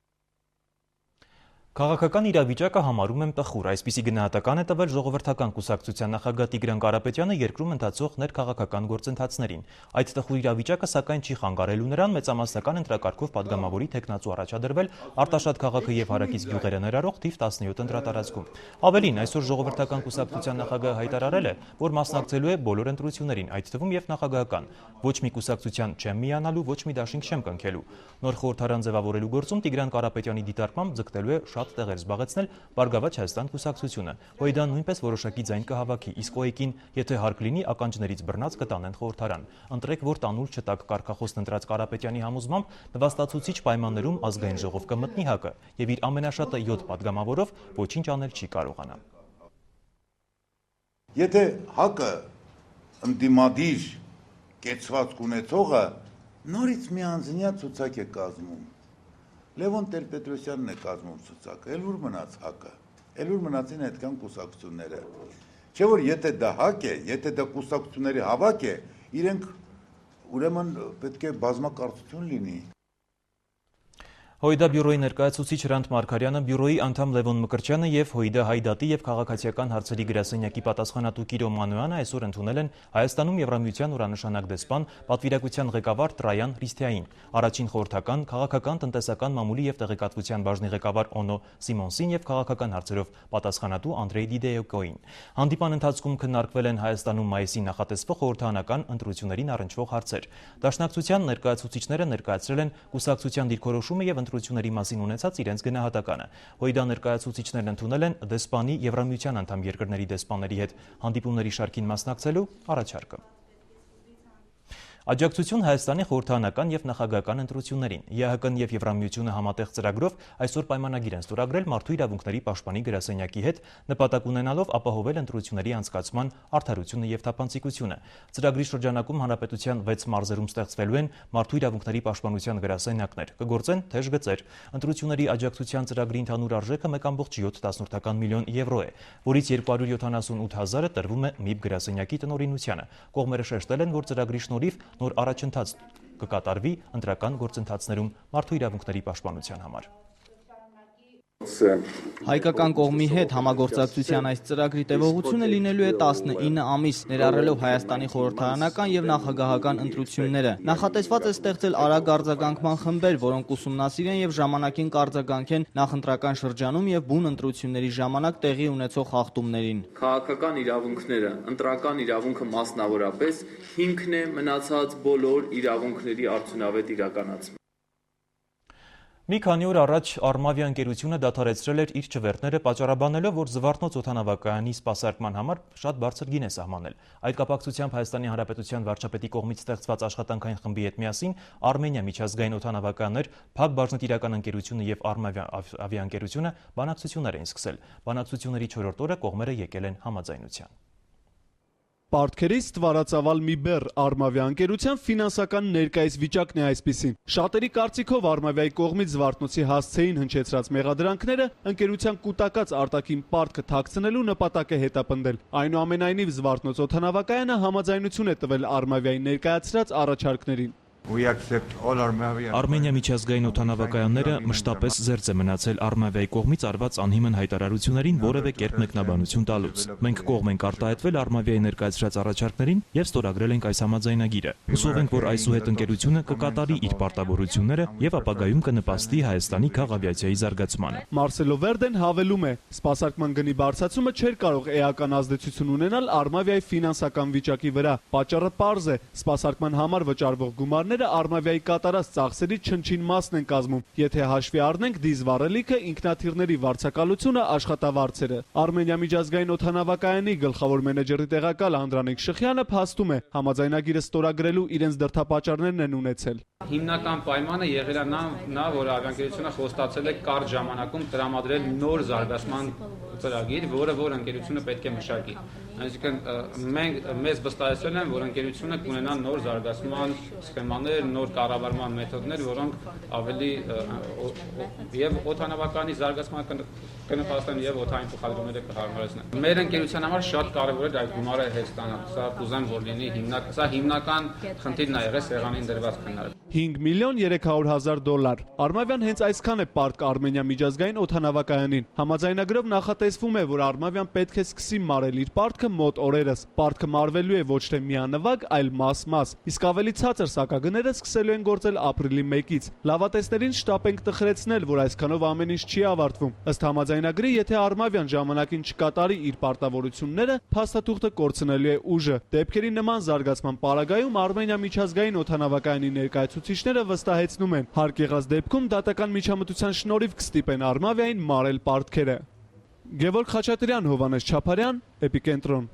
A: Քաղաքական իրավիճակը համարում եմ տխուր, այսպիսի գնահատական է տվել Ժողովրդական կուսակցության նախագահ Տիգրան Կարապետյանը երկրում ընթացող ներքաղաքական գործընթացներին։ Այդ տխուր իրավիճակը սակայն չի խանգարելու նրան մեծամասնական ընտրակարգով падգամավորի թեկնածու առաջադրվել Արտաշատ քաղաքը եւ հարակից գյուղերը ներառող թիվ 17 ընտրատարածքում։ Ավելին, այսօր Ժողովրդական կուսակցության նախագահը հայտարարել է, որ մասնակցելու է բոլոր ընտրություններին, այդ թվում եւ նախագահական։ Ոչ մի կուսակցության չեմ միանալու, ոչ մի դաշինք չեմ կնքելու։ Նոր խորհրդարան ձևավորելու գործում Տիգրան Կարապետյանի դիտարկմամբ ձգտելու է շատ տեղեր զբաղեցնել Բարգավաճ Հայաստան կուսակցությունը։ Հոյդան նույնպես որոշակի ձայն կհավաքի, իսկ ՕԵԿ-ին, եթե հարկ լինի, ականջներից բռնած կտանեն խորհրդարան։ Ընտրեք, որ տանուլ չտակ կարգախոսն ընտրած Կարապետյանի համոզմամբ նվաստացուցիչ պայմաններում ազգային ժողով կմտնի ՀԱԿ-ը եւ իր ամենաշատը 7 падգամավորով ոչինչ անել չի կարողանա։
V: Եթե ՀԱԿ-ը ընդդիմադիր կեցված կունեցողը նորից մի անձնյա ցուցակ է կազմում։ Լևոն Տեր-Պետրոսյանն է կազմում ցուցակը, էլ ուր մնաց ՀԱԿ-ը, էլ ուր մնացին այդքան կուսակցությունները։ Չէ՞ որ եթե դա ՀԱԿ է, եթե դա կուսակցությունների հավաք է, իրենք ուրեմն պետք է բազմակարծություն լինի։
A: ՀՅԴ բյուրոյի ներկայացուցիչ Հրանտ Մարգարյանը, բյուրոյի անդամ Լևոն Մկրտչյանը եւ ՀՅԴ Հայդատի եւ քաղաքացիական հարցերի գրասենյակի պատասխանատու Կիրո Մանոյանը այսօր ընդունել են Հայաստանում Եվրամիության ուրանշանակ դեսպան պատվիրակության ղեկավար Տրայան Հրիստիային, առաջին խորհրդական, քաղաքական, տնտեսական մամուլի եւ տեղեկատվության բաժնի ղեկավար Օնո Սիմոնսին եւ քաղաքական հարցերով պատասխանատու Անդրեյ Դիդեյոկոին։ Հանդիպան ընթացքում քննարկվել են Հայաստանում մայիսին նախատեսվող խորհրդարանական ընտրություններին առնչվող հարցեր։ Դաշնակցության ներկայացուցիչները ներկայացրել են կուսակցության դիրքորոշումը եւ ընտրությունների մասին ունեցած իրենց գնահատականը։ ՀՅԴ ներկայացուցիչներն ընդունել են դեսպանի Եվրամիության անդամ երկրների դեսպանների հետ հանդիպումների շարքին մասնակցելու առաջարկը։ Աջակցություն Հայաստանի խորհրդարանական եւ նախագահական ընտրություններին։ ԵԱՀԿ-ն եւ Եվրամիությունը համատեղ ծրագրով այսօր պայմանագիր են ստորագրել Մարդու իրավունքների պաշտպանի գրասենյակի հետ, նպատակ ունենալով ապահովել ընտրությունների անցկացման արդարությունը եւ թափանցիկությունը։ Ծրագրի շրջանակում հանրապետության 6 մարզերում ստեղծվելու են Մարդու իրավունքների պաշտպանության գրասենյակներ։ Կգործեն թեժ գծեր։ Ընտրությունների աջակցության ծրագրի ընդհանուր արժեքը 1.7 միլիոն եվրո է, որից 278,000-ը տրվում է ՄԻԲ գրասենյակի տնօրինությանը։ Կողմերը շեշտել են, որ ծրագրի շնորհիվ նոր առաջընթաց կկատարվի ընտրական գործընթացներում մարդու իրավունքների պաշտպանության համար։
T: Հայկական կողմի հետ համագործակցության այս ծրագրի տևողությունը լինելու է 19 ամիս, ներառելով Հայաստանի խորհրդարանական եւ նախագահական ընտրությունները։ Նախատեսված է ստեղծել արագ արձագանքման խմբեր, որոնք ուսումնասիրեն եւ ժամանակին կարձագանքեն նախընտրական շրջանում եւ բուն ընտրությունների ժամանակ տեղի ունեցող խախտումներին։
E: Քաղաքական իրավունքները, ընտրական իրավունքը մասնավորապես հիմքն է մնացած բոլոր իրավունքների արդյունավետ իրականացման։
A: Մի քանի օր առաջ Արմավիա ընկերությունը դադարեցրել էր իր չվերթները, պատճառաբանելով, որ Զվարթնոց օդանավակայանի սպասարկման համար շատ բարձր գին է սահմանել։ Այդ կապակցությամբ Հայաստանի Հանրապետության վարչապետի կողմից ստեղծված աշխատանքային խմբի հետ միասին Արմենիա միջազգային օդանավակայաններ, Փակ բաժնետիրական ընկերությունը եւ Արմավիա ավիաընկերությունը բանակցություններ էին սկսել։ Բանակցությունների 4-րդ օրը կողմերը եկել են համաձայնության։
R: Պարտքերից ստվարածավալ մի բեռ Արմավիա ընկերության ֆինանսական ներկայիս վիճակն է այսպիսին։ Շատերի կարծիքով Արմավիայի կողմից Զվարթնոցի հասցեին հնչեցրած մեղադրանքները ընկերության կուտակած արտաքին պարտքը թաքցնելու նպատակ է հետապնդել։ Այնուամենայնիվ Զվարթնոց օդանավակայանը համաձայնություն է տվել Արմավիայի ներկայացրած առաջարկներին։
A: Արմենիա միջազգային օդանավակայանները մշտապես զերծ է մնացել Արմավիայի կողմից արված անհիմն հայտարարություններին որևէ կերպ մեկնաբանություն տալուց։ Մենք կողմ ենք արտահայտվել Արմավիայի ներկայացրած առաջարկներին եւ ստորագրել ենք այս համաձայնագիրը։ Հուսով ենք, որ այսուհետ ընկերությունը կկատարի իր պարտավորությունները եւ ապագայում կնպաստի Հայաստանի քաղավիացիայի զարգացմանը։
R: Մարսելո Վերդեն հավելում է, սպասարկման գնի բարձրացումը չէր կարող էական ազդեցություն ունենալ Արմավիայի ֆինանսական վիճակի վրա։ Պատճառը պարզ է, սպասարկման համար վճարվող գումարները Արմավիայի կատարած ծախսերի չնչին մասն են կազմում, եթե հաշվի առնենք դիզվառելիքը, ինքնաթիռների վարձակալությունը, աշխատավարձերը։ Արմենիա միջազգային օդանավակայանի գլխավոր մենեջերի տեղակալ Անդրանիկ Շխյանը փաստում է, համաձայնագիրը ստորագրելու իրենց դրդապատճառներն են ունեցել։
F: Հիմնական պայմանը եղել է նա, որ ավիաընկերությունը խոստացել է կարճ ժամանակում տրամադրել նոր զարգացման ծրագիր, որ ընկերությունը պետք է մշակի։ Այսինքն մեզ վստահեցրել են, որ ընկերությունը կունենա նոր զարգացման սխեմաներ, նոր կառավարման մեթոդներ, որոնք ավելի եւ օդանավականի զարգացմանը կնպաստեն եւ օդային փոխադրումները կհարմարեցնեն։ Մեր ընկերության համար շատ կարեւոր է այդ գումարը հետ ստանալ։ Սա կուզեմ, որ լինի հիմնական խնդիրն է եղել սեղանին դրված քննարկում։
R: 5 միլիոն 300 հազար դոլար։ Արմավիան հենց այսքան է պարտք Արմենիա միջազգային օդանավակայանին։ Համաձայնագրով նախատեսվում է, որ Արմավիան պետք է սկսի մարել իր պարտքը մոտ օրերս։ Պարտքը մարվելու է ոչ թե միանվագ, այլ մաս-մաս։ Իսկ ավելի ցածր սակագները սկսելու են գործել ապրիլի 1-ից։ Լավատեսներին շտապ ենք տխրեցնել, որ այսքանով ամեն ինչ չի ավարտվում։ Ըստ համաձայնագրի, եթե Արմավիան ժամանակին չկատարի իր պարտավորությունները, փաստաթուղթը կորցնելու է ուժը։ Դեպքերի նման զարգացման պարագայում Արմենիա միջազգային օդանավակայանի ներկայացուցիչները վստահեցնում են, հարկ եղած դեպքում դատական միջամտության շնորհիվ կստիպեն Արմավիային մարել պարտքերը։ Գևորգ Խաչատրյան, Հովանես Չապարյան, Էպիկենտրոն։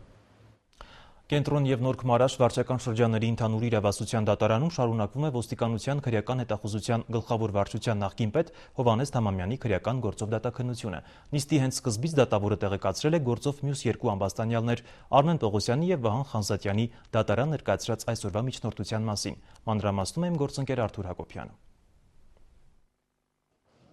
A: Կենտրոն եւ Նորք Մարաշ վարչական շրջանների ընդհանուր իրավասության դատարանում շարունակվում է ոստիկանության քրեական հետախուզության գլխավոր վարչության նախկին պետ Հովանես Թամամյանի քրեական գործով դատաքննությունը։ Նիստի հենց սկզբից դատավորը տեղեկացրել է գործով մյուս երկու ամբաստանյալներ Արմեն Պողոսյանի եւ Վահան Խանզատյանի դատարան ներկայացրած այսօրվա միջնորդության մասին։ Մանրամասնում է իմ գործընկեր Արթուր Հակոբյանը։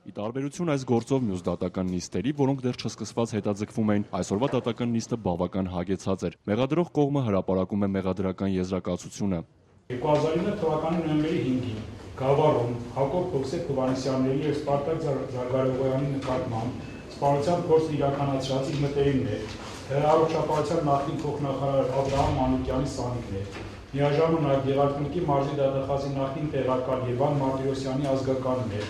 W: Ի տարբերություն այս գործով մյուս դատական նիստերի, որոնք դեռ չսկսված հետաձգվում էին, այսօրվա դատական նիստը բավական հագեցած էր։ Մեղադրող կողմը հրապարակում է մեղադրական եզրակացությունը։
X: 2009 թվականի նոյեմբերի 5-ին Գավառում Հակոբ Հովսեփ Հովհաննիսյանների եւ Սպարտակ Զարգարողյանի նկատմամբ սպանության փորձ իրականացրած իր մտերիմն է հրահրողջապահության նախկին փոխնախարար Աբրահամ Մանուկյանի սանիկն է։ Միաժամանակ Գեղարքունիքի մարզի դատախազի նախկին տեղակալ Եվան Մարտիրոսյանի ազգականն է։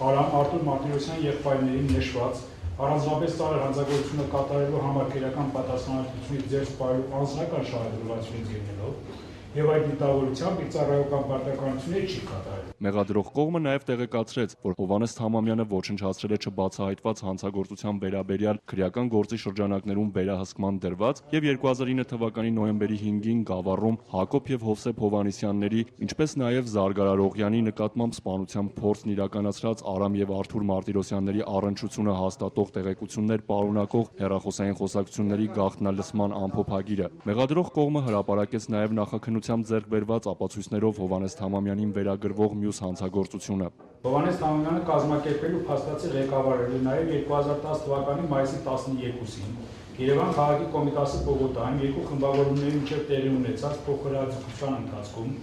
X: Արտուր Մարտիրոսյանի եղբայրներին նշված առանձնապես ծանր հանցագործությունը կատարելու համար քրեական պատասխանատվությունից ձեռք պահելու անձնական շահագրգռվածությունից ելնելով եւ այդ դիտավորությամբ իր ծառայական պարտականությունները չի կատարել։
W: Մեղադրող կողմը նաև տեղեկացրեց, որ Հովանես Թամամյանը ոչնչացրել է չբացահայտված հանցագործության վերաբերյալ քրեական գործի շրջանակներում վերահսկման դրված եւ 2009 թվականի նոյեմբերի 5-ին Գավառում Հակոբ եւ Հովսեփ Հովհաննիսյանների, ինչպես նաև Զարգարարողյանի նկատմամբ սպանության փորձն իրականացրած Արամ եւ Արթուր Մարտիրոսյանների առնչությունը հաստատող տեղեկություններ պարունակող հեռախոսային խոսակցությունների գաղտնալսման ամփոփագիրը։ Մեղադրող կողմը հրապարակեց նաև նախաքննությամբ ձեռք բերված ապացույցներով Հովանես Թամամյանին վերագրվող մյուս հանցագործությունը։
X: Հովանես Թամամյանը կազմակերպելու փաստացի ղեկավարել է նաև 2010 թվականի մայիսի 12-ին Երևան քաղաքի Կոմիտասի Բողոկայում երկու խմբավորումների միջև տեղի ունեցած փոխհրաձգության ընթացքում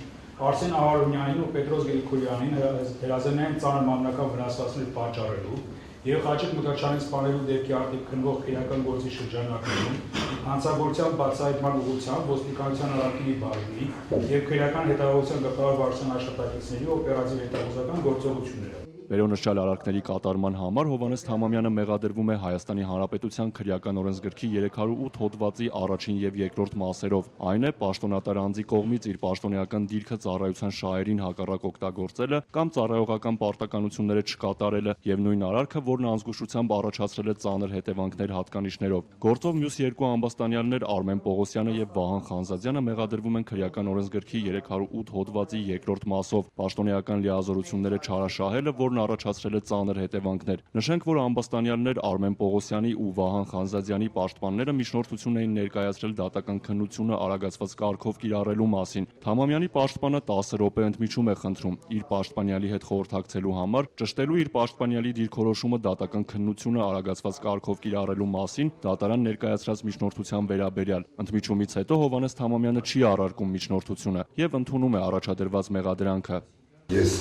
X: Արսեն Ահարոնյանին ու Պետրոս Գրիգորյանին հրազենային ծանր մարմնական վնասվածքներ պատճառելու եւ Խաչիկ Մկրտչյանին սպանելու դեպքի արտիք քննող քրեական գործի շրջանակներում հանցագործության բացահայտման ուղղությամբ ոստիկանության առաքինի բաժնի եւ քրեական հետազոտության գլխավոր վարչության աշխատակիցների օպերատիվ հետազոտական գործողությունները։
W: Վերոնշյալ արարքների կատարման համար Հովհաննես Թամամյանը մեղադրվում է Հայաստանի Հանրապետության քրեական օրենսգրքի 308 հոդվածի առաջին եւ երկրորդ մասերով։ Այն է պաշտոնատար անձի կողմից իր պաշտոնեական դիրքը ծառայության շահերին հակառակ օգտագործելը կամ ծառայողական պարտականությունները չկատարելը եւ նույն արարքը, որն անզգուշությամբ առաջացրել է ծանր հետևանքներ հատկանիշներով։ Գործով մյուս երկու ամբաստանյալներ Արմեն Պողոսյանը եւ Վահան Խանզադյանը մեղադրվում են քրեական օրենսգրքի 308 հոդվածի երկրորդ մասով պաշտոնեական լիազորությունները չարաշահելը, որն առաջացրել է ծանր հետևանքներ։ Նշենք, որ ամբաստանյալներ Արմեն Պողոսյանի ու Վահան Խանզադյանի պաշտպանները միջնորդություն էին ներկայացրել դատական քննությունը արագացված կարգով կիրառելու մասին։ Թամամյանի պաշտպանը 10 րոպե ընդմիջում է խնդրում իր պաշտպանյալի հետ խորհրդակցելու համար, ճշտելու իր պաշտպանյալի դիրքորոշումը դատական քննությունը արագացված կարգով կիրառելու մասին դատարան ներկայացրած միջնորդության վերաբերյալ։ Ընդմիջումից հետո Հովհաննես Թամամյանը չի առարկում միջնորդությունը եւ ընդունում է առաջադրված մեղադրանքը։
B: Ես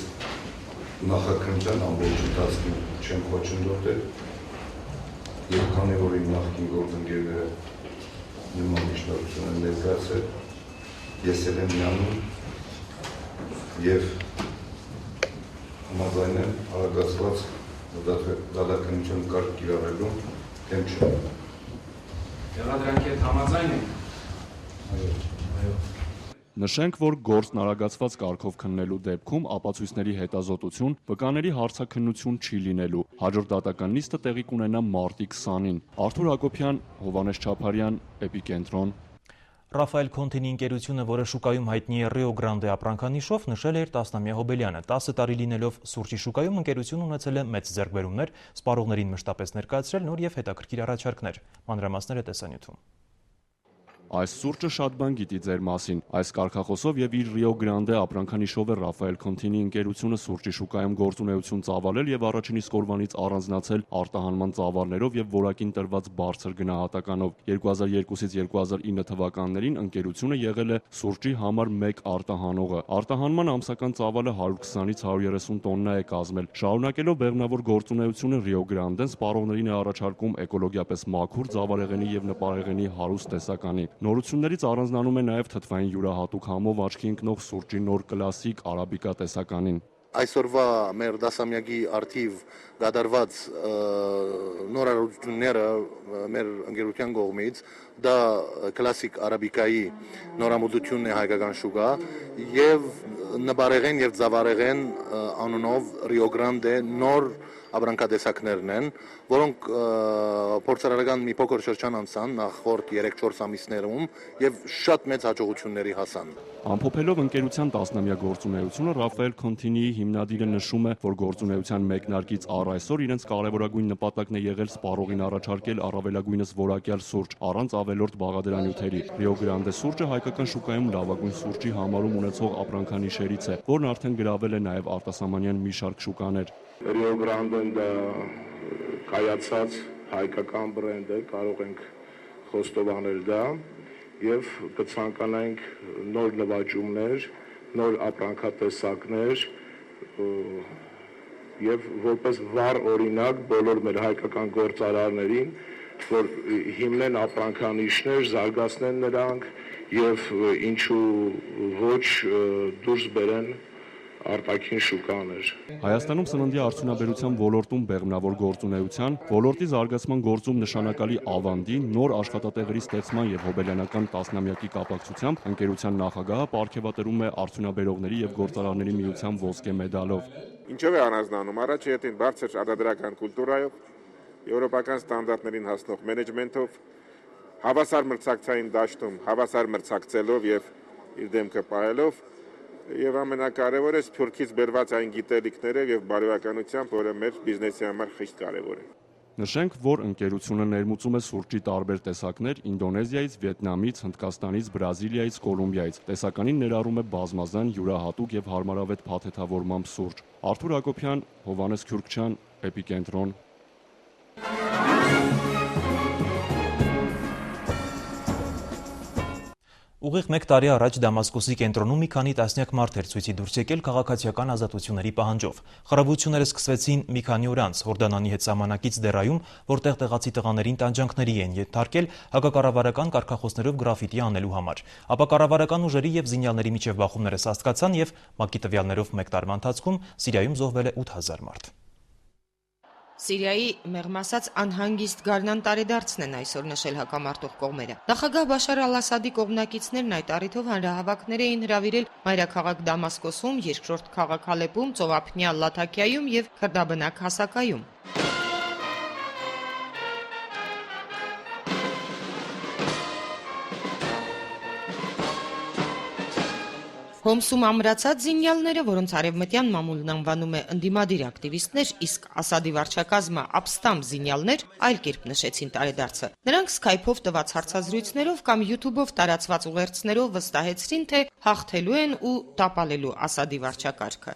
B: նախաքննության ամբողջ ընթացքում չեմ խոչընդոտել եւ քանի որ իմ նախկին գործընկերները նման միջնորդություն են ներկայացրել, ես էլ եմ միանում եւ համաձայն եմ արագացված դատականություն կարգ կիրառելու դեմ չեմ։
X: Մեղադրանքի հետ համաձայն եք։
B: Այո։
W: Նշենք, որ գործն արագացված կարգով քննելու դեպքում ապացույցների հետազոտություն, վկաների հարցաքննություն չի լինելու։ Հաջորդ դատական նիստը տեղի կունենա մարտի 20-ին։ Արթուր Հակոբյան, Հովհաննես Չապարյան, Էպիկենտրոն։
A: Ռաֆայել Քոնթինի ընկերությունը, որը շուկայում հայտնի է Rio Grande ապրանքանիշով, նշել է իր 10-ամյա հոբելյանը։ 10 տարի լինելով սուրճի շուկայում ընկերությունը ունեցել է մեծ ձեռքբերումներ, սպառողներին մշտապես ներկայացրել նոր եւ հետաքրքիր առաջարկներ։ Մանրամասները տեսանյութում։
W: Այս սուրճը շատ բան գիտի ձեր մասին։ Այս կարգախոսով եւ իր Rio Grande ապրանքանիշով է Ռաֆայել Քոնթինի ընկերությունը սուրճի շուկայում գործունեություն ծավալել եւ առաջին իսկ օրվանից առանձնացել արտահանման ծավալներով եւ որակին տրված բարձր գնահատականով։ 2002-ից 2009 թվականներին ընկերությունը եղել է սուրճի համար 1 արտահանողը։ Արտահանման ամսական ծավալը 120-ից 130 տոննա է կազմել։ Շարունակելով բեղմնավոր գործունեությունը Rio Grande-ն սպառողներին է առաջարկում էկոլոգիապես մաքուր ծավալեղենի եւ նպարեղենի հարուստ տեսականի։ Նորություններից առանձնանում է նաև թթվային յուրահատուկ համով աչքի ընկնող սուրճի նոր կլասիկ արաբիկա տեսականին։
H: Այսօրվա մեր դասամյակի արդիվ գդարված նորարարությունները մեր ընկերության կողմից դա կլասիկ արաբիկայի նորամուծությունն է հայկական շուկա եւ նպարեղեն եւ ծավալեղեն անունով Rio Grande նոր ապրանքատեսակներն են, որոնք փորձարարական մի փոքր շրջան անցան նախորդ 3-4 ամիսներում եւ շատ մեծ հաջողությունների հասան։
W: Ամփոփելով ընկերության 10-ամյա գործունեությունը Ռաֆայել Քոնթինիի հիմնադիրը նշում է, որ գործունեության մեկնարկից առ այսօր իրենց կարևորագույն նպատակն է եղել սպառողին առաջարկել առավելագույնս որակյալ սուրճ առանց ավելորդ բաղադրանյութերի։ Rio Grande սուրճը հայկական շուկայում լավագույն սուրճի համարում ունեցող ապրանքանիշերից է, որն արդեն գրավել է նաև արտասահմանյան մի շարք շուկաներ։
G: Rio Grande-ն դա կայացած հայկական բրենդ է, կարող ենք խոստովանել դա եւ կցանկանայինք նոր նվաճումներ, նոր ապրանքատեսակներ եւ որպես վառ օրինակ բոլոր մեր հայկական գործարարներին, որ հիմնեն ապրանքանիշներ, զարգացնեն նրանք եւ ինչու ոչ դուրս բերեն արտաքին շուկաներ։
W: Հայաստանում սննդի արդյունաբերության ոլորտում բեղմնավոր գործունեության, ոլորտի զարգացման գործում նշանակալի ավանդի, նոր աշխատատեղերի ստեղծման եւ հոբելյանական 10-ամյակի կապակցությամբ ընկերության նախագահը պարգևատրում է արդյունաբերողների եւ գործարարների միության ոսկե մեդալով։
M: Ինչով է առանձնանում առաջ ետին բարձր արտադրական կուլտուրայով, եվրոպական ստանդարտներին հասնող մենեջմենթով, հավասար մրցակցային դաշտում հավասար մրցակցելով եւ իր դեմքը պահելով եւ ամենակարևորը Սփյուռքից բերված այն գիտելիքները եւ բարոյականությամբ, որը մեր բիզնեսի համար խիստ կարեւոր է։
W: Նշենք, որ ընկերությունը ներմուծում է սուրճի տարբեր տեսակներ Ինդոնեզիայից, Վիետնամից, Հնդկաստանից, Բրազիլիայից, Կոլումբիայից։ Տեսականին ներառում է բազմազան, յուրահատուկ եւ հարմարավետ փաթեթավորմամբ սուրճ։ Արթուր Հակոբյան, Հովհաննես Քյուրքչյան, Էպիկենտրոն։
A: Ուղիղ 1 տարի առաջ Դամասկոսի կենտրոնում մի քանի տասնյակ մարդ էր ցույցի դուրս եկել քաղաքացիական ազատությունների պահանջով։ Խռովությունները սկսվեցին մի քանի օր անց Հորդանանի հետ սահմանակից դերայում, որտեղ տեղացի տղաներին տանջանքների են ենթարկել հակակառավարական կարգախոսներով գրաֆիտի անելու համար։ Ապա կառավարական ուժերի եւ զինյալների միջև բախումները սաստկացան եւ ՄԱԿ-ի տվյալներով 1 տարվա ընթացքում Սիրիայում զոհվել է 8000 մարդ։
J: Սիրիայի մեղմ ասած անհանգիստ գարնան տարեդարձն են այսօր նշել հակամարտող կողմերը։ Նախագահ Բաշար Ալ-Ասադի կողմնակիցներն այդ առիթով հանրահավաքներ էին հրավիրել մայրաքաղաք Դամասկոսում, երկրորդ քաղաք Ալեպում, Ծովափնյա Լաթաքիայում եւ քրդաբնակ Հասակայում։ Հոմսում ամրացած զինյալները, որոնց արևմտյան մամուլն անվանում է ընդդիմադիր ակտիվիստներ, իսկ Ասադի վարչակազմը ապստամբ զինյալներ, այլ կերպ նշեցին տարեդարձը։ Նրանք Skype-ով տված հարցազրույցներով կամ YouTube-ով տարածված ուղերձներով վստահեցրին, թե հաղթելու են ու տապալելու Ասադի վարչակարգը։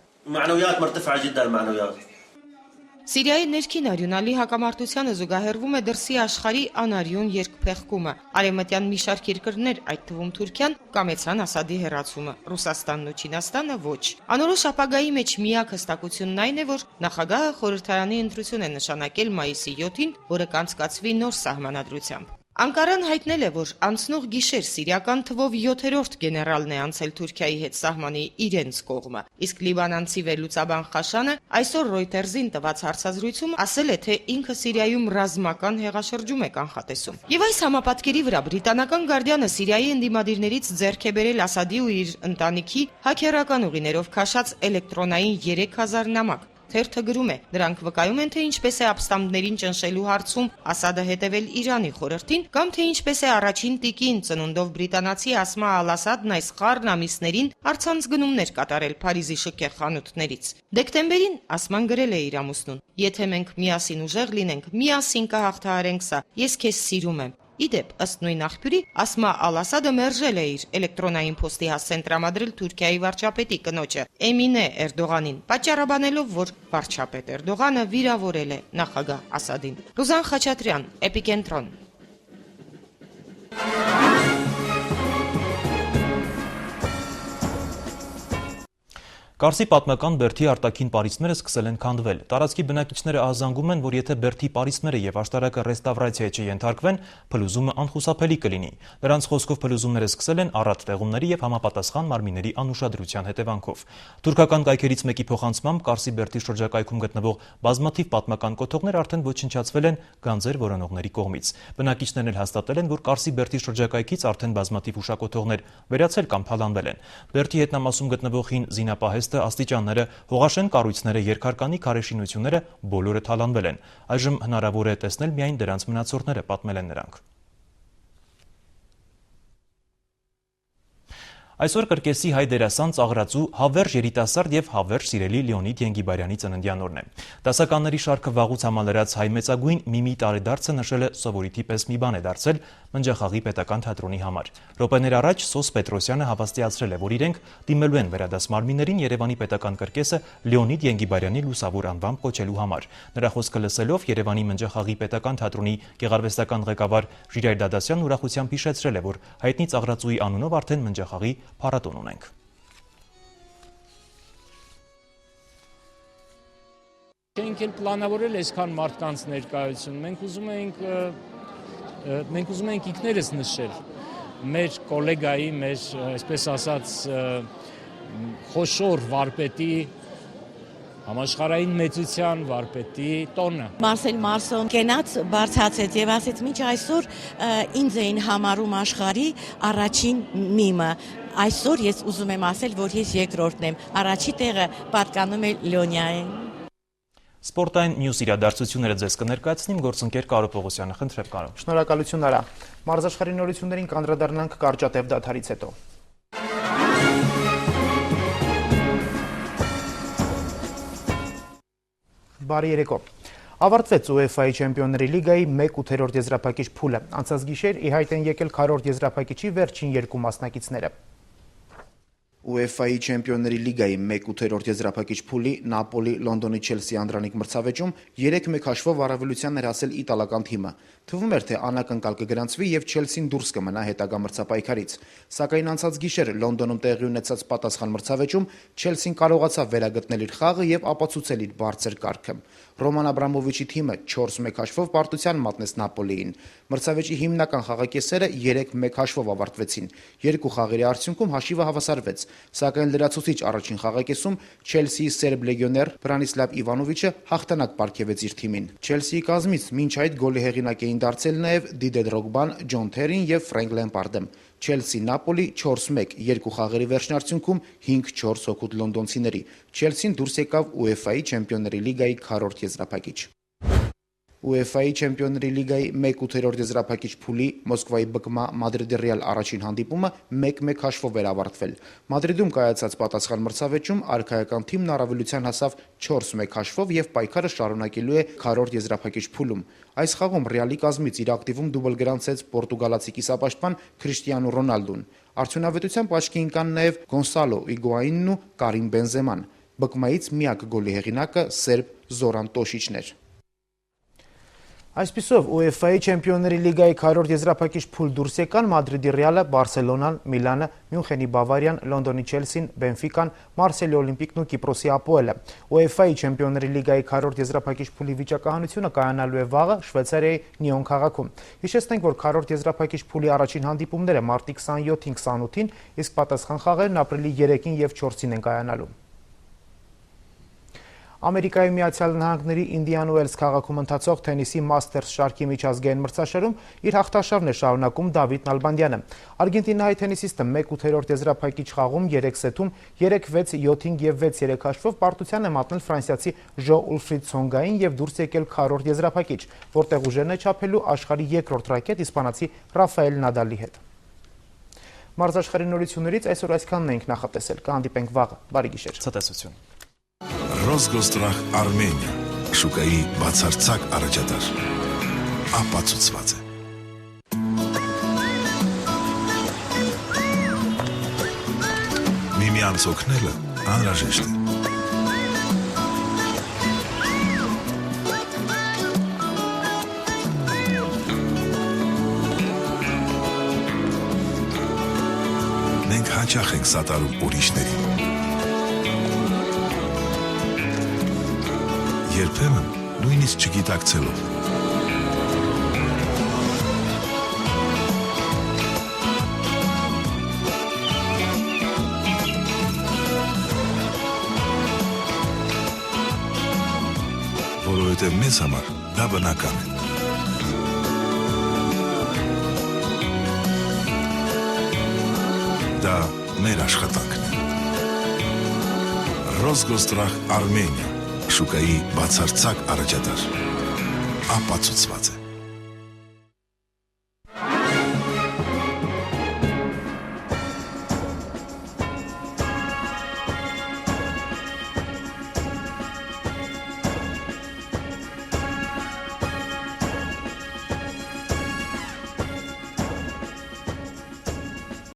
J: Սիրիայի ներքին արյունալի հակամարտությանը զուգահեռվում է դրսի աշխարհի անարյուն երկփեղկումը։ Արևմտյան մի շարք երկրներ, այդ թվում Թուրքիան, կամեցան Ասադի հեռացումը, Ռուսաստանն ու Չինաստանը ոչ։ Անորոշ ապագայի մեջ միակ հստակությունն այն է, որ նախագահը խորհրդարանի ընտրություն է նշանակել մայիսի 7-ին, որը կանցկացվի նոր սահմանադրությամբ։ Անկարան հայտնել է, որ անցնող գիշեր սիրիական թվով 7-րդ գեներալն է անցել Թուրքիայի հետ սահմանի իրենց կողմը, իսկ լիբանանցի վերլուծաբան Խաշանը այսօր Reuters-ին տված հարցազրույցում ասել է, թե ինքը Սիրիայում ռազմական հեղաշրջում է կանխատեսում։ Եվ այս համապատկերի վրա բրիտանական Գարդիանը Սիրիայի ընդդիմադիրներից ձեռք է բերել Ասադի ու իր ընտանիքի հաքերական ուղիներով քաշած էլեկտրոնային 3000 նամակ։ Թերթը գրում է, նրանք վկայում են, թե ինչպես է ապստամբներին ճնշելու հարցում Ասադը հետևել Իրանի խորհրդին, կամ թե ինչպես է առաջին տիկին ծնունդով բրիտանացի Ասմա Ալ-Ասադն այս խառն ամիսներին առցանց գնումներ կատարել Փարիզի շքեղ խանութներից։ Դեկտեմբերին Ասման գրել է իր ամուսնուն. «Եթե մենք միասին ուժեղ լինենք, միասին կհաղթահարենք սա, ես քեզ սիրում եմ»։ Իդեպ, ըստ նույն աղբյուրի, Ասմա Ալ-Ասադը մերժել է իր էլեկտրոնային փոստի հասցեն տրամադրել Թուրքիայի վարչապետի կնոջը Էմինե Էրդողանին, պատճառաբանելով, որ վարչապետ Էրդողանը վիրավորել է նախագահ Ասադին։ Ռուզան Խաչատրյան, Էպիկենտրոն։
A: Կարսի պատմական բերդի արտաքին պարիսպները սկսել են քանդվել։ Տարածքի բնակիչները ահազանգում են, որ եթե բերդի պարիսպները եւ աշտարակը ռեստավրացիայի չենթարկվեն, փլուզումը անխուսափելի կլինի։ Նրանց խոսքով փլուզումները սկսել են առատ տեղումների եւ համապատասխան մարմինների անուշադրության հետևանքով։ Թուրքական կայքերից մեկի փոխանցմամբ Կարսի բերդի շրջակայքում գտնվող բազմաթիվ պատմական կոթողներ արդեն ոչնչացվել են գանձեր որոնողների կողմից։ Բնակիչներն էլ հաստատել են, որ Կարսի բերդի շրջակայքից արդեն բազմաթիվ հուշակոթողներ վերացել կամ թալանվել են։ Բերդի հետնամասում գտնվող հին զինապահեստ աստիճանները, հողաշեն կառույցները, երկհարկանի քարեշինությունները բոլորը թալանվել են։ Այժմ հնարավոր է տեսնել միայն դրանց մնացորդները, պատմել են նրանք։ Այսօր կրկեսի հայ դերասան ծաղրածու հավերժ երիտասարդ եւ հավերժ սիրելի Լեոնիդ Ենգիբարյանի ծննդյան օրն է։ Դասականների շարքը վաղուց համալրած հայ մեծագույն Միմի տարեդարձը նշել է սովորիթի պես մի բան է դարձել Մնջախաղի պետական թատրոնի համար։ Րոպեներ առաջ Սոս Պետրոսյանը հավաստիացրել է, որ իրենք դիմելու են վերադաս մարմիններին Երևանի պետական կրկեսը Լեոնիդ Ենգիբարյանի լուսավոր անվամբ կոչելու համար։ Նրա խոսքը լսելով Երևանի Մնջախաղի պետական թատրոնի գեղարվեստական ղեկավար Ժիրայր Դադասյանն ուրախությամբ հիշեցրել է, որ հայտնի ծաղրածուի անունով արդեն Մնջախաղի փառատոն ունենք։
K: Չենք էլ պլանավորել այսքան մարդկանց ներկայություն։ Մենք ուզում ենք ինքներս նշել մեր կոլեգայի, մեր, այսպես ասած, խոշոր վարպետի, համաշխարհային մեծության վարպետի տոնը։
N: Մարսել Մարսոն կենաց բարձրացեց եւ ասեց՝ «Մինչ այսօր ինձ էին համարում աշխարհի առաջին միմը։ Այսօր ես ուզում եմ ասել, որ ես երկրորդն եմ։ Առաջի տեղը պատկանում է Լեոնիային»։
A: Սպորտային մյուս իրադարձությունները ձեզ կներկայացնեմ գործընկեր Կարո Պողոսյանը, խնդրեմ Կարո։
O: Շնորհակալություն Արա։ Մարզաշխարհի նորություններին կանդրադառնանք կարճատև դադարից հետո։ Բարի երեկո։ Ավարտվեց UEFA-ի Չեմպիոնների լիգայի 1/8 եզրափակիչ փուլը։ Անցած գիշեր ի հայտ են եկել քառորդ եզրափակիչի վերջին երկու մասնակիցները։ UEFA-ի Չեմպիոնների լիգայի 1/8 եզրափակիչ փուլի Նապոլի Լոնդոնի Չելսի անդրանիկ մրցավեճում 3-1 հաշվով առավելության էր հասել իտալական թիմը։ Թվում էր, թե անակնկալ կգրանցվի եւ Չելսին դուրս կմնա հետագա մրցապայքարից։ Սակայն անցած գիշեր Լոնդոնում տեղի ունեցած պատասխան մրցավեճում Չելսին կարողացավ վերագտնել իր խաղը եւ ապացուցել իր բարձր կարգը։ Ռոման Աբրամովիչի թիմը 4-1 հաշվով պարտության մատնեց Նապոլիին։ Մրցավեճի հիմնական խաղակեսերը 3-1 հաշվով ավարտվեցին։ Երկու խաղերի արդյունքում հաշիվը հավասարվեց, սակայն լրացուցիչ առաջին խաղակեսում Չելսիի սերբ լեգիոներ Բրանիսլավ Իվանովիչը հաղթանակ պարգևեց իր թիմին։ Չելսիի կազմից մինչ այդ գոլի հեղինակ էին դարձել նաև Դիդե Դրոգբան, Ջոն Թերին եւ Ֆրենկ Լեմպարդը։ Չելսի-Նապոլի 4-1 երկու խաղերի վերջնարդյունքում 5-4 հոգուտ լոնդոնցիների։ Չելսին դուրս եկավ UEFA-ի Չեմպիոնների լիգայի 4-րդ եզրափակիչ։ UEFA-ի Չեմպիոնների լիգայի 1/8 եզրափակիչ փուլի Մոսկվայի ԲԿՄ Մադրիդի Ռեալ առաջին հանդիպումը 1-1 հաշվով էր ավարտվել։ Մադրիդում կայացած պատասխան մրցավեճում արքայական թիմն առավելության հասավ 4-1 հաշվով եւ պայքարը շարունակելու է 4-րդ եզրափակիչ փուլում։ Այս խաղում Ռեալի կազմից իր ակտիվում դուբլ գրանցեց պորտուգալացի կիսապաշտպան Քրիշտիանո Ռոնալդոն։ Արդյունավետությամբ աչքի ընկան նաև Գոնսալո Իգուայինն ու Կարիմ Բենզեման։ ԲԿՄ-ից միակ գոլի հեղինակը սերբ Զորան Տոշիչն էր։ Այսպիսով UEFA-ի Չեմպիոնների լիգայի 4-րդ եզրափակիչ փուլ դուրս եկան Մադրիդի Ռեալը, Բարսելոնան, Միլանը, Մյունխենի Բավարիան, Լոնդոնի Չելսին, Բենֆիկան, Մարսելի Օլիմպիկն ու Կիպրոսի Ապոելը։ UEFA-ի Չեմպիոնների լիգայի 4-րդ եզրափակիչ փուլի վիճակահանությունը կայանալու է վաղը Շվեյցարիայի Նիոն քաղաքում։ Հիշեցնենք, որ 4-րդ եզրափակիչ փուլի առաջին հանդիպումները մարտի 27-ին, 28-ին, իսկ պատասխան խաղերն ապրիլի 3-ին եւ 4-ին են կայանալու։ Ամերիկայի Միացյալ Նահանգների Ինդիան Ուելս քաղաքում ընթացող թենիսի Մաստերս շարքի միջազգային մրցաշարում իր հաղթաշարն է շարունակում Դավիթ Նալբանդյանը։ Արգենտինայի թենիսիստը 1/8 եզրափակիչ խաղում 3 սեթում 3-6, 7-5 եւ 6-3 հաշվով պարտության է մատնել ֆրանսիացի Ժո Ուլֆրիդ Ցոնգային եւ դուրս եկել 4-րդ եզրափակիչ, որտեղ ուժերն է չափելու աշխարհի երկրորդ ռակետ իսպանացի Ռաֆայել Նադալի հետ։ Մարզաշխարհի նորություններից այսօր այսքանն ենք նախատեսել։ Կհանդիպենք վաղը։ Բարի գիշեր։
A: Ցտեսություն։
L: Ռոսգոստրախ Արմենիա շուկայի բացարձակ առաջատար ապացուցված է։ Միմյանց օգնելը անհրաժեշտ է։ Մենք հաճախ ենք սատարում ուրիշներին։ Երբեմն նույնիսկ չգիտակցելով։ Որովհետև մեզ համար դա բնական է։ Դա մեր աշխատանքն է։ Ռոսգոստրախ Արմենիա շուկայի բացարձակ առաջատար ապացուցված է։